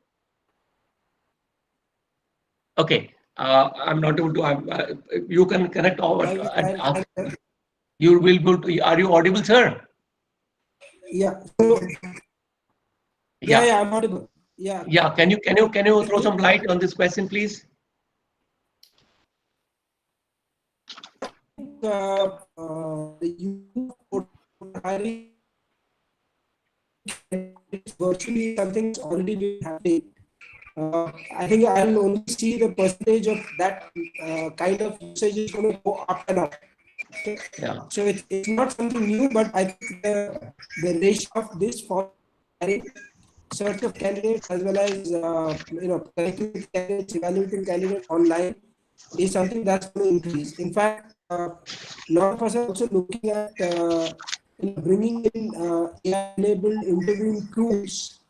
Okay, I'm not able to. You can connect over. You will go to. Are you audible, sir? Yeah. So, yeah, I'm audible. Yeah. Yeah. Can you throw some light on this question, please? Virtually something's already been happening. I think I'll only see the percentage of that kind of usage is going to go up and up. Okay? Yeah. So it's not something new, but I think the ratio of this for search of candidates as well as connecting with candidates, evaluating candidates online is something that's going to increase. In fact, a lot of us are also looking at bringing in AI-enabled interviewing tools,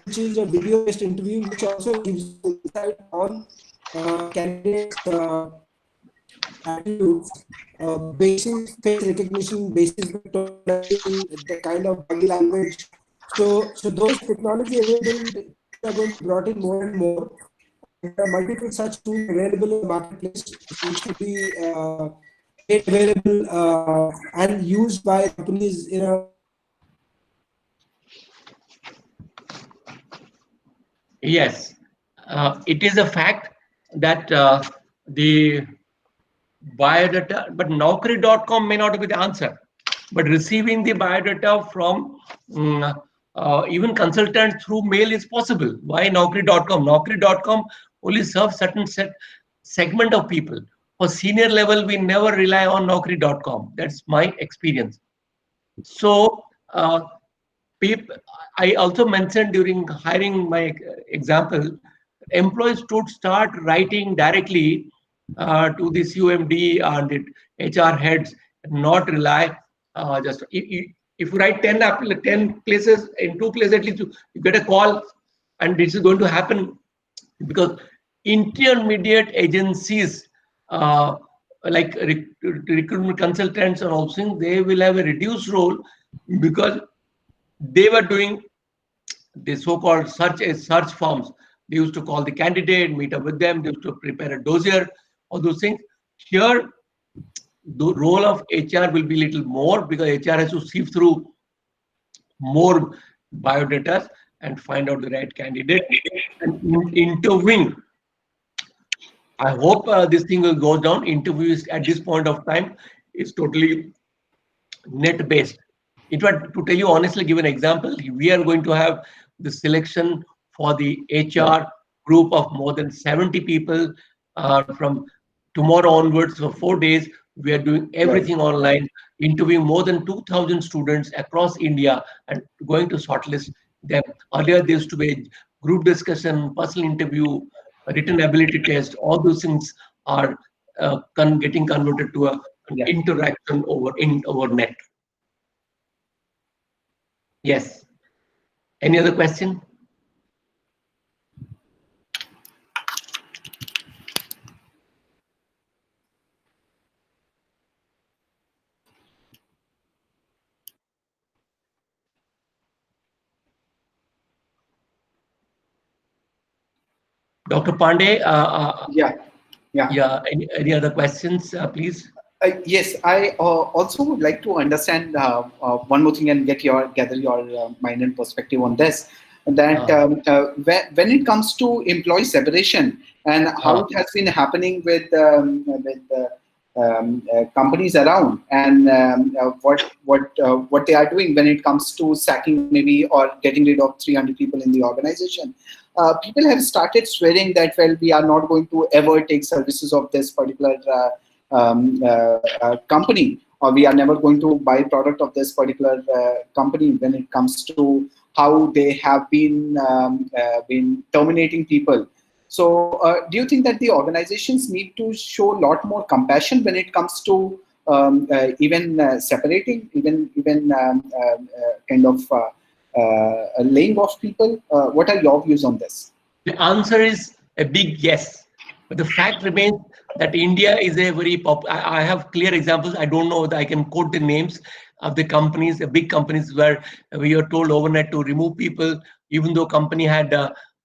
which is a video-based interview, which also gives insight on candidates' attitudes, basic face recognition, basic the kind of body language. So those technology available are going to be brought in more and more. There are multiple such tools available in the marketplace, which could be made available and used by companies. Yes, it is a fact that the biodata, but Naukri.com may not be the answer. But receiving the biodata from even consultants through mail is possible. Why Naukri.com? Naukri.com only serves certain segment of people. For senior level, we never rely on Naukri.com. That's my experience. So I also mentioned during hiring my example, employees should start writing directly to the COMD and the HR heads, not rely just if you write 10 places, in 2 places at least you get a call, and this is going to happen because intermediate agencies like recruitment consultants or also, they will have a reduced role because they were doing the so-called search forms. They used to call the candidate, meet up with them, they used to prepare a dossier, all those things. Here, the role of HR will be little more because HR has to sift through more biodata and find out the right candidate and interviewing. I hope this thing will go down. Interviews at this point of time is totally net based. In fact, to tell you honestly, give an example, we are going to have the selection for the HR group of more than 70 people from tomorrow onwards for 4 days. We are doing everything online, interviewing more than 2,000 students across India and going to shortlist them. Earlier, there used to be a group discussion, personal interview, a written ability test. All those things are getting converted to an interaction over net. Yes. Any other question? Dr. Pandey, any other questions, please? Yes, I also would like to understand one more thing and gather your mind and perspective on this. That when it comes to employee separation and how it has been happening with companies around, and what they are doing when it comes to sacking maybe or getting rid of 300 people in the organization. People have started swearing that, well, we are not going to ever take services of this particular company, or we are never going to buy product of this particular company when it comes to how they have been terminating people. So do you think that the organizations need to show a lot more compassion when it comes to even separating, even kind of laying off people? What are your views on this? The answer is a big yes. But the fact remains that India is a very I have clear examples. I don't know that I can quote the names of the companies, the big companies, where we are told overnight to remove people, even though company had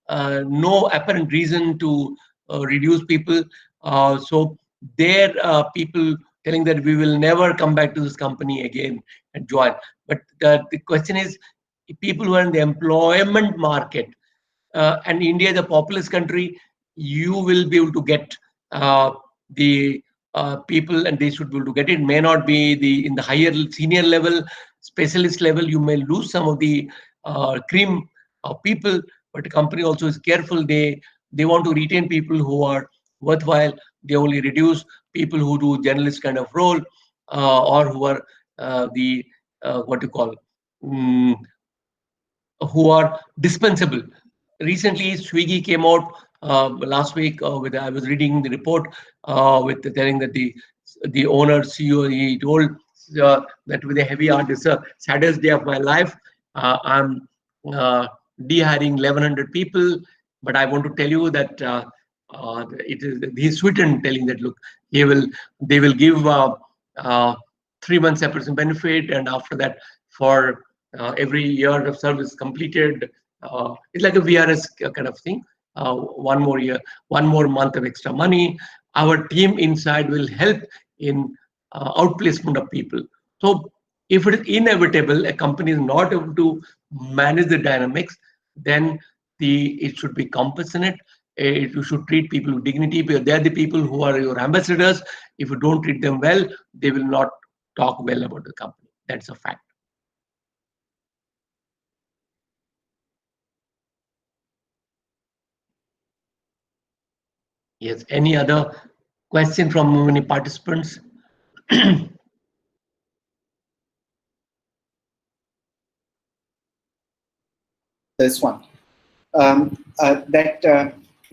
no apparent reason to reduce people. So there are people telling that we will never come back to this company again and join. But the question is, people who are in the employment market, and India is a populous country, you will be able to get the people, and they should be able to get it. May not be in the higher senior level, specialist level. You may lose some of the cream people, but the company also is careful. They want to retain people who are worthwhile. They only reduce people who do journalist kind of role, or who are what you call who are dispensable. Recently, Swiggy came out last week with, I was reading the report with telling that the owner, CEO, he told that with a heavy heart, this is the saddest day of my life. I'm dehiring 1,100 people, but I want to tell you that he's sweetened, telling that, look, they will give 3 months separation benefit, and after that, for every year of service completed, it's like a VRS kind of thing. 1 more year, 1 more month of extra money. Our team inside will help in outplacement of people. So if it is inevitable, a company is not able to manage the dynamics, then it should be compassionate. You should treat people with dignity, because they are the people who are your ambassadors. If you don't treat them well, they will not talk well about the company. That's a fact. Yes, any other question from any participants? This one.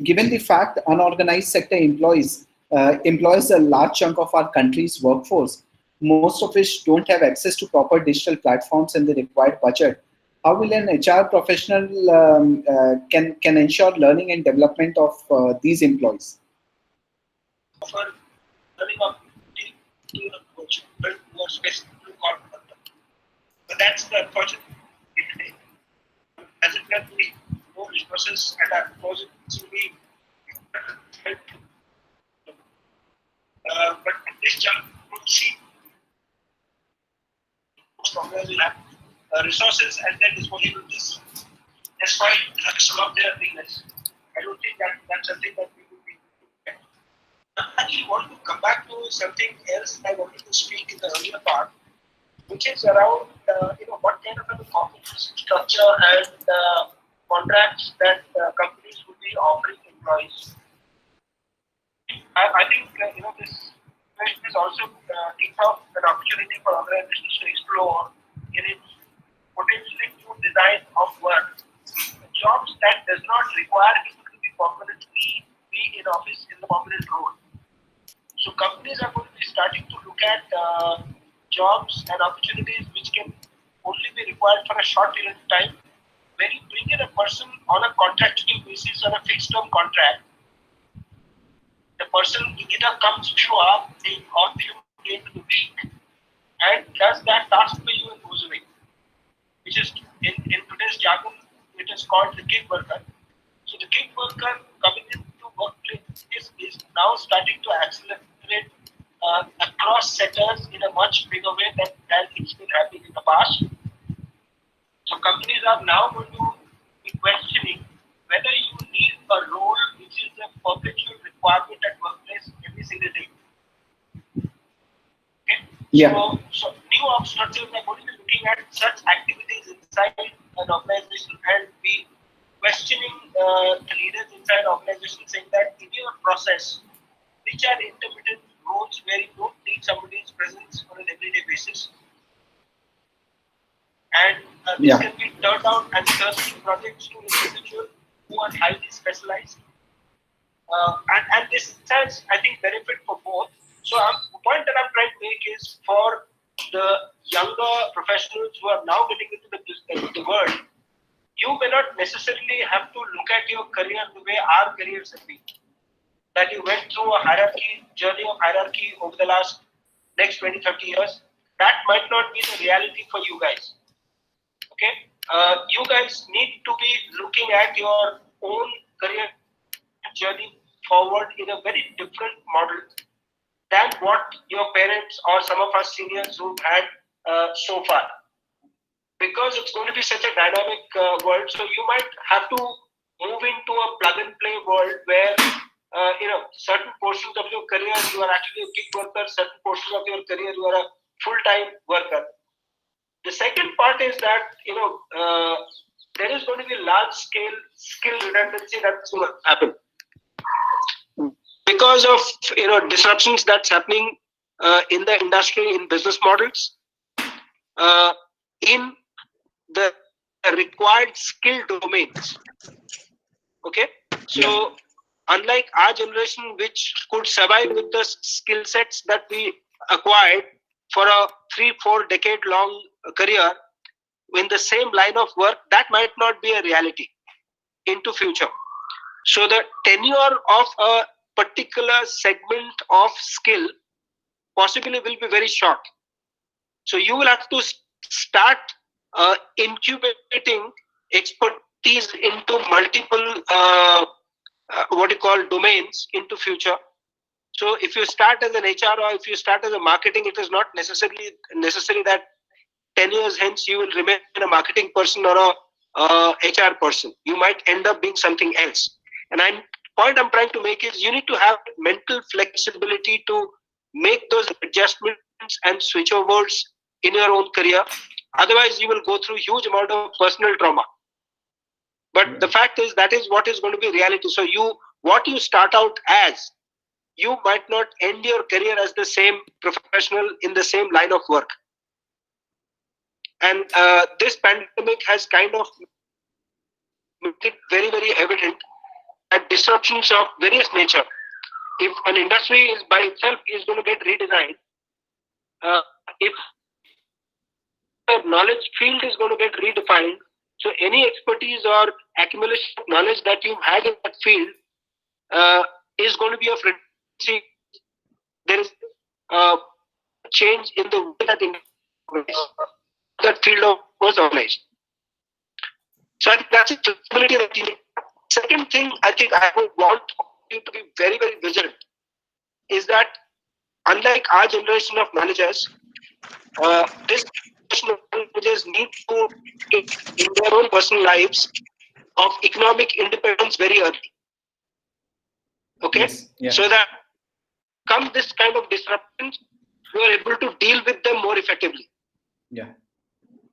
Given the fact unorganized sector employs a large chunk of our country's workforce, most of which don't have access to proper digital platforms and the required budget, how will an HR professional can ensure learning and development of these employees? Offer learning opportunity to approach people who are specifically called for them. But that's the unfortunate thing today. As it can be more resources at our disposal to be but at this juncture, we see resources and then disponibilities, despite some of their weakness. I don't think that's something that we would be doing. I actually want to come back to something else I wanted to speak in the earlier part, which is around what kind of a compensation structure and contracts that companies would be offering employees. I think this also gives out an opportunity for organizations to explore in its potentially new design of work, jobs that does not require people to be permanently be in office in the permanent role. So companies are going to be starting to look at jobs and opportunities which can only be required for a short period of time. When you bring in a person on a contractual basis, on a fixed term contract, the person either comes show up on few days in the week and does that task for you and goes away, which is in today's jargon, it is called the gig worker. So the gig worker coming into workplace is now starting to accelerate across sectors in a much bigger way than it's been happening in the past. So companies are now going to be questioning whether you need a role which is a perpetual requirement at workplace every single day. Okay? Yeah. So new org structures are going to be looking at such activities inside an organization and be questioning the leaders inside organization, saying that in your process, which are intermittent roles where you don't need somebody's presence on an everyday basis, and this can be turned out as turnkey projects to individuals who are highly specialized. And this has, I think, benefit for both. So the point that I'm trying to make is for the younger professionals who are now getting into the world, you may not necessarily have to look at your career the way our careers have been. That you went through a journey of hierarchy over the last next 20, 30 years. That might not be the reality for you guys. Okay, you guys need to be looking at your own career journey forward in a very different model than what your parents or some of us seniors who've had so far. Because it's going to be such a dynamic world, so you might have to move into a plug and play world where certain portions of your career you are actually a gig worker, certain portions of your career you are a full-time worker. The second part is that there is going to be large-scale skill redundancy that's going to happen because of disruptions that's happening in the industry, in business models, in the required skill domains. Okay, so unlike our generation, which could survive with the skill sets that we acquired for a 3-4 decade long career in the same line of work, that might not be a reality into future. So the tenure of a particular segment of skill possibly will be very short. So you will have to start incubating expertise into multiple domains into future. So if you start as an HR or if you start as a marketing, it is not necessary that 10 years hence you will remain a marketing person or a HR person. You might end up being something else. And point I'm trying to make is you need to have mental flexibility to make those adjustments and switchovers in your own career. Otherwise, you will go through huge amount of personal trauma. But the fact is that is what is going to be reality. So what you start out as, you might not end your career as the same professional in the same line of work. And this pandemic has kind of made it very, very evident that disruptions of various nature, if an industry is by itself is going to get redesigned, if the knowledge field is going to get redefined, so any expertise or accumulation of knowledge that you've had in that field is going to be of redundancy. There is a change in the way that field was organized. So I think that's a flexibility that you need. Second thing I think I would want you to be very, very vigilant is that unlike our generation of managers, this generation of managers need to get in their own personal lives of economic independence very early. Okay? Yes. Yeah. So that come this kind of disruptions, you are able to deal with them more effectively. Yeah.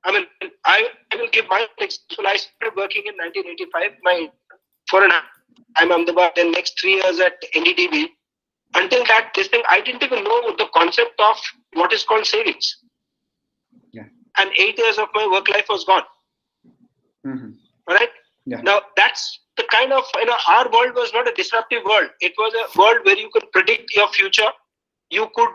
I mean, I will give my example. I started working in 1985. I'm Ahmedabad, then next 3 years at NDTV. Until that, I didn't even know the concept of what is called savings. Yeah. and 8 years of my work life was gone. All right. Yeah. Now that's the kind of, our world was not a disruptive world. It was a world where you could predict your future. You could,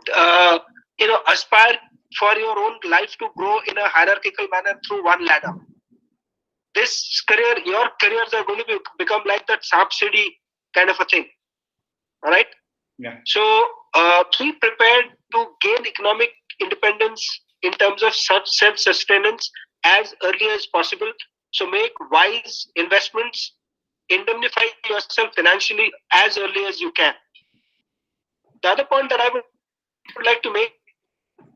aspire for your own life to grow in a hierarchical manner through one ladder. This career, your careers are going to become like that subsidy kind of a thing. All right. Yeah. So be prepared to gain economic independence in terms of self-sustenance as early as possible. So make wise investments, indemnify yourself financially as early as you can. The other point that I would like to make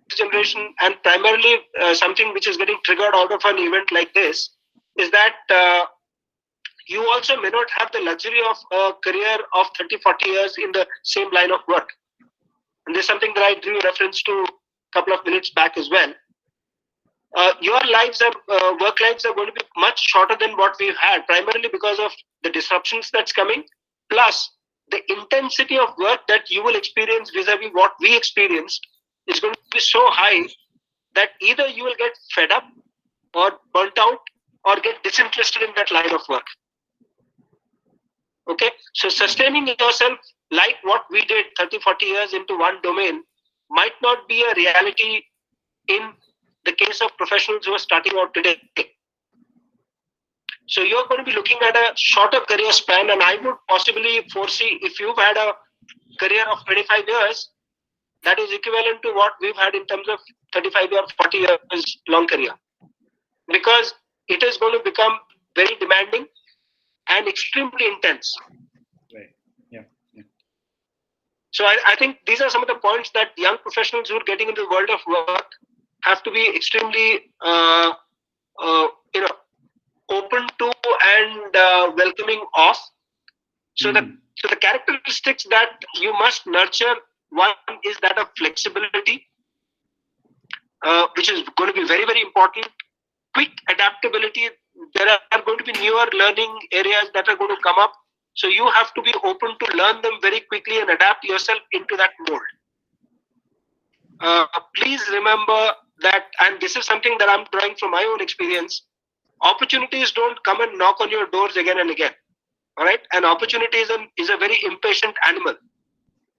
this generation, and primarily something which is getting triggered out of an event like this, is that you also may not have the luxury of a career of 30, 40 years in the same line of work. And there's something that I drew reference to a couple of minutes back as well. Your lives are, work lives are going to be much shorter than what we've had, primarily because of the disruptions that's coming, plus the intensity of work that you will experience vis-a-vis what we experienced is going to be so high that either you will get fed up or burnt out or get disinterested in that line of work. Okay, so sustaining yourself like what we did 30, 40 years into one domain might not be a reality in the case of professionals who are starting out today. So you're going to be looking at a shorter career span, and I would possibly foresee, if you've had a career of 25 years, that is equivalent to what we've had in terms of 35 or 40 years long career. Because it is going to become very demanding and extremely intense. Right. Yeah. So I think these are some of the points that young professionals who are getting into the world of work have to be extremely, open to and welcoming of. So the characteristics that you must nurture, one is that of flexibility, which is going to be very, very important. Quick adaptability. There are going to be newer learning areas that are going to come up. So you have to be open to learn them very quickly and adapt yourself into that mold. Please remember that, and this is something that I'm drawing from my own experience, opportunities don't come and knock on your doors again and again. All right. And opportunity is a very impatient animal.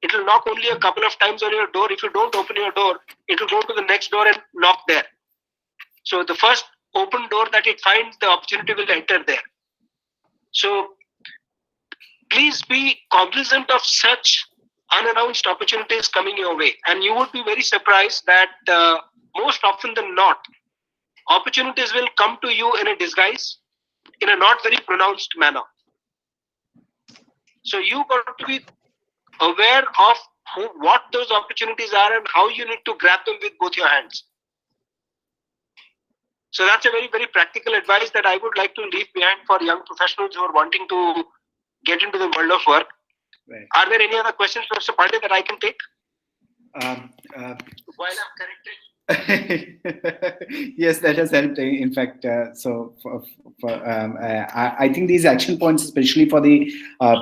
It will knock only a couple of times on your door. If you don't open your door, it will go to the next door and knock there. So the first open door that it finds, the opportunity will enter there. So please be cognizant of such unannounced opportunities coming your way. And you would be very surprised that most often than not, opportunities will come to you in a disguise, in a not very pronounced manner. So you got to be aware of what those opportunities are and how you need to grab them with both your hands. So that's a very, very practical advice that I would like to leave behind for young professionals who are wanting to get into the world of work. Right. Are there any other questions, Professor Pandey, that I can take? While I'm corrected. Yes, that has helped. In fact, I think these action points, especially for the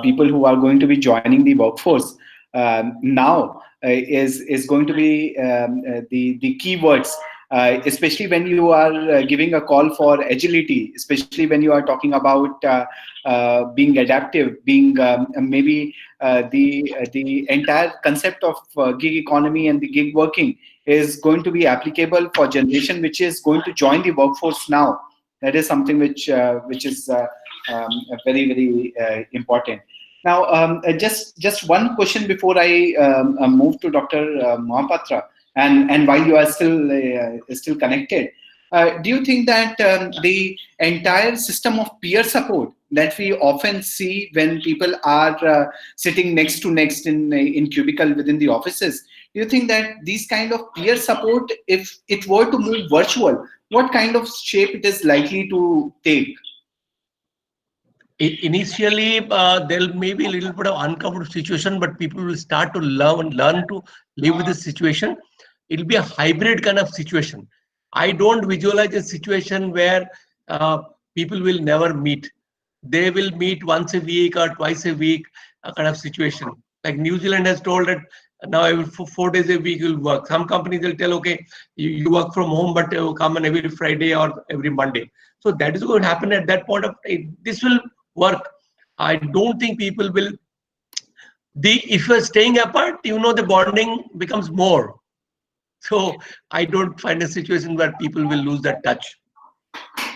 people who are going to be joining the workforce now, is going to be the keywords. Especially when you are giving a call for agility, especially when you are talking about being adaptive, being maybe the entire concept of gig economy and the gig working is going to be applicable for generation which is going to join the workforce now. That is something which is very, very important. Now, just one question before I move to Dr. Mohapatra. And while you are still connected, do you think that the entire system of peer support that we often see when people are sitting next to next in cubicle within the offices, do you think that these kind of peer support, if it were to move virtual, what kind of shape it is likely to take? Initially, there may be a little bit of uncomfortable situation, but people will start to learn to live with the situation. It'll be a hybrid kind of situation. I don't visualize a situation where people will never meet. They will meet once a week or twice a week, kind of situation. Like New Zealand has told that now every 4 days a week you'll work. Some companies will tell, okay, you work from home, but you come on every Friday or every Monday. So that is going to happen at that point of time. This will work. I don't think people will. If you're staying apart, the bonding becomes more. So I don't find a situation where people will lose that touch.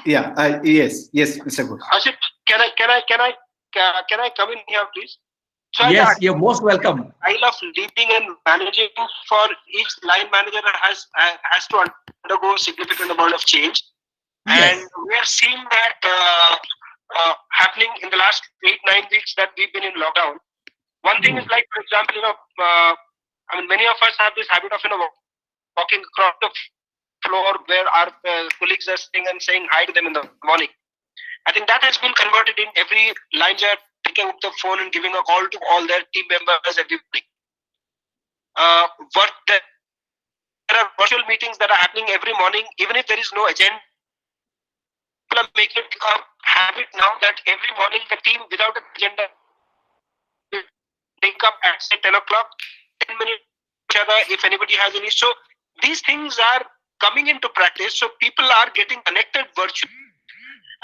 Yeah. Yes. Mr. Ghosh. Asit, can I come in here, please? So Yes, you're most welcome. I love leading and managing. For each line manager has to undergo a significant amount of change, Yes. and we are seeing that happening in the last 8-9 weeks that we've been in lockdown. One thing is, like, for example, many of us have this habit of walking across the floor where our colleagues are sitting and saying hi to them in the morning. I think that has been converted in every line manager picking up the phone and giving a call to all their team members every morning. There are virtual meetings that are happening every morning, even if there is no agenda. People are making it a habit now that every morning the team, without an agenda, link up at say 10 o'clock, 10 minutes each other if anybody has any. So these things are coming into practice. So people are getting connected virtually.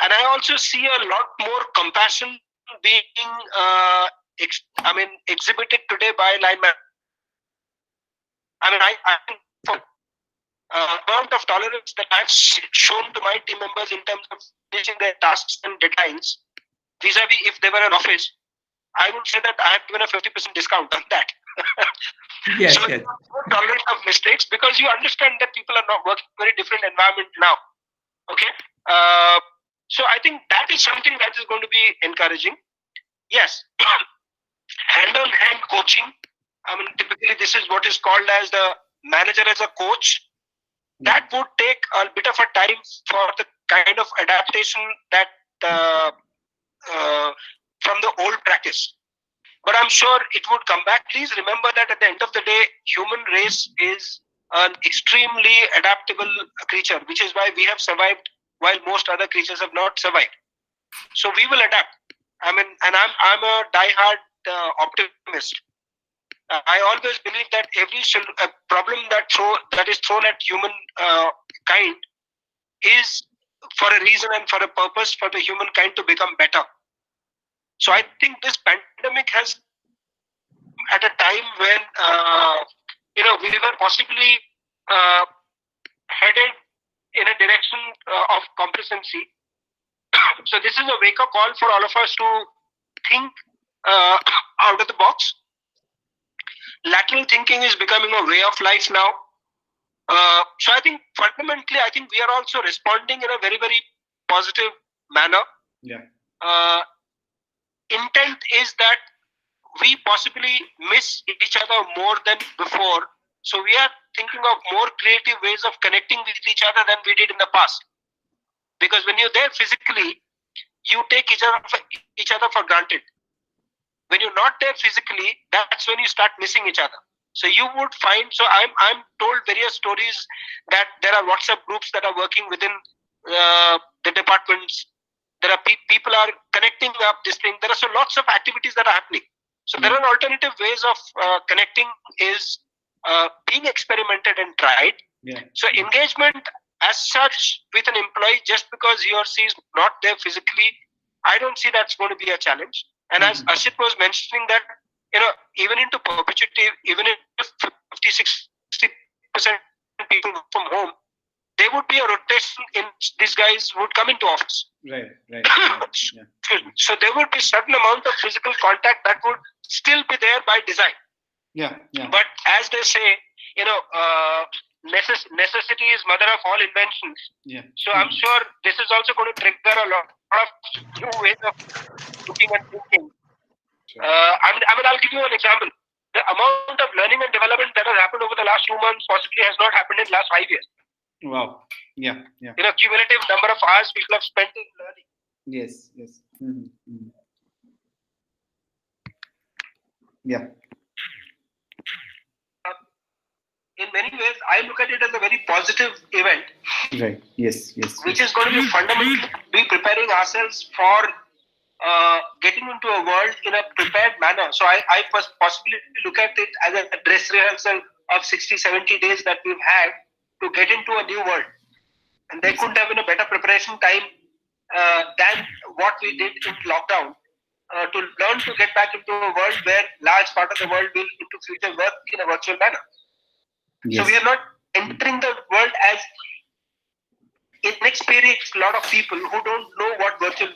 And I also see a lot more compassion being exhibited today by line managers. I think for amount of tolerance that I've shown to my team members in terms of finishing their tasks and deadlines, vis-a-vis if they were in office, I would say that I have given a 50% discount on that. Yes, so yes. no tolerance of mistakes, because you understand that people are not working in a very different environment now. Okay. So I think that is something that is going to be encouraging. Yes. Hand-on-hand coaching. Typically this is what is called as the manager as a coach. That would take a bit of a time for the kind of adaptation that from the old practice. But I'm sure it would come back. Please remember that at the end of the day, human race is an extremely adaptable creature, which is why we have survived while most other creatures have not survived. So we will adapt. I'm a diehard optimist. I always believe that every problem that is thrown at human kind is for a reason and for a purpose for the humankind to become better. So I think this pandemic has, at a time when we were possibly headed in a direction of complacency. So this is a wake-up call for all of us to think out of the box. Lateral thinking is becoming a way of life now. So I think fundamentally, we are also responding in a very, very positive manner. Yeah. Intent is that we possibly miss each other more than before. So we are thinking of more creative ways of connecting with each other than we did in the past. Because when you're there physically, you take each other for granted. When you're not there physically, that's when you start missing each other. So you would find, so I'm told various stories that there are WhatsApp groups that are working within the departments. There are people are connecting up this thing. There are so lots of activities that are happening. So there are alternative ways of connecting is being experimented and tried. Yeah. So engagement as such with an employee, just because he or she is not there physically, I don't see that's going to be a challenge. And as Asit was mentioning that, even into perpetuity, even if 50-60% people work from home, there would be a rotation in these guys would come into office. Right. Yeah. So there would be certain amount of physical contact that would still be there by design. Yeah. But as they say, necessity is mother of all inventions. Yeah. So I'm sure this is also going to trigger a lot of new ways of looking and thinking. Sure. I'll give you an example. The amount of learning and development that has happened over the last 2 months possibly has not happened in the last 5 years. Wow. Yeah. Cumulative number of hours people have spent in learning. Yes. Mm-hmm. Yeah. In many ways, I look at it as a very positive event. Right. Yes. Which is going to be fundamentally be preparing ourselves for getting into a world in a prepared manner. So I possibly look at it as a dress rehearsal of 60, 70 days that we've had to get into a new world. And there couldn't have been a better preparation time than what we did in lockdown to learn to get back into a world where large part of the world will into future work in a virtual manner. Yes. So we are not entering the world as inexperienced lot of people who don't know what virtual.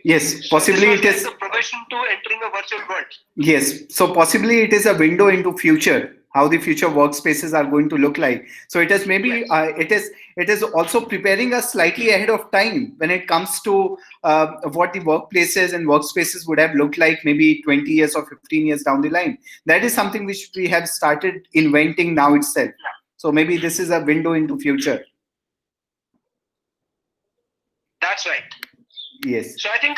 Yes, possibly it is the progression to entering a virtual world. Yes, so possibly it is a window into future, how the future workspaces are going to look like. So it is maybe it is also preparing us slightly ahead of time when it comes to what the workplaces and workspaces would have looked like maybe 20 years or 15 years down the line. That is something which we have started inventing now itself. So maybe this is a window into future. That's right. Yes. So I think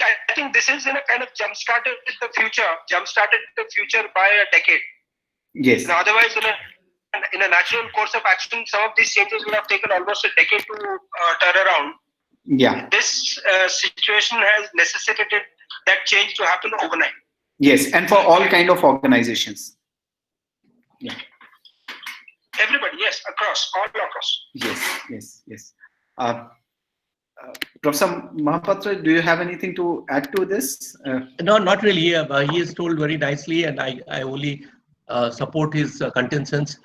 this is in a kind of jump-started the future by a decade. Yes. Now, otherwise, in a natural course of action, some of these changes would have taken almost a decade to turn around. Yeah. This situation has necessitated that change to happen overnight. Yes, and for all kind of organizations. Yeah. Everybody, yes, all across. Yes. Professor Mohapatra, do you have anything to add to this? No, not really. He has told very nicely, and I only support his contentions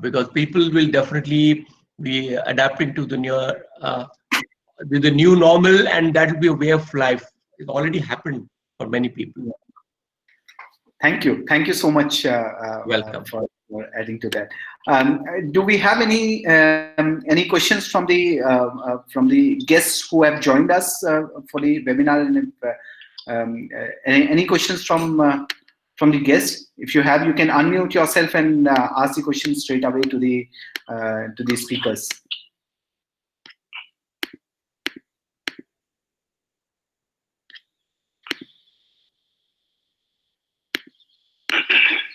because people will definitely be adapting to the new normal, and that will be a way of life. It already happened for many people. Thank you so much. Welcome for adding to that. Do we have any questions from the guests who have joined us for the webinar? And any questions from the guests? If you have, you can unmute yourself and ask the question straight away to the speakers.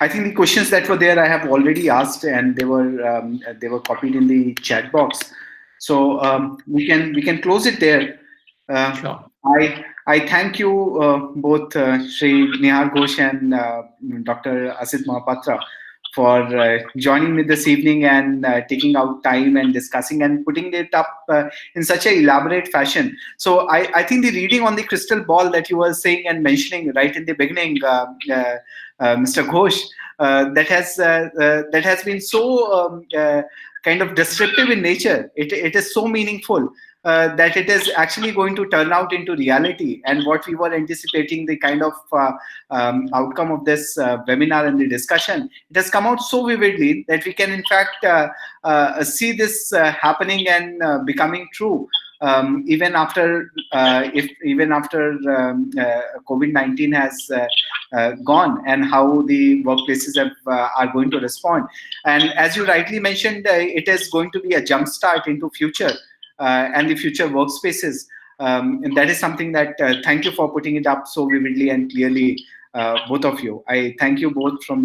I think the questions that were there I have already asked, and they were copied in the chat box. So we can close it there. Sure. I thank you both Shri Nihar Ghosh and Dr. Asit Mohapatra for joining me this evening and taking out time and discussing and putting it up in such an elaborate fashion. So I think the reading on the crystal ball that you were saying and mentioning right in the beginning, Mr. Ghosh, that has been so kind of descriptive in nature. It is so meaningful that it is actually going to turn out into reality. And what we were anticipating, the kind of outcome of this webinar and the discussion, it has come out so vividly that we can in fact see this happening and becoming true. Even after COVID-19 has gone, and how the workplaces are going to respond. And as you rightly mentioned, it is going to be a jump start into future and the future workspaces. And that is something that thank you for putting it up so vividly and clearly, both of you. I thank you both from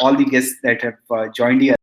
all the guests that have joined here.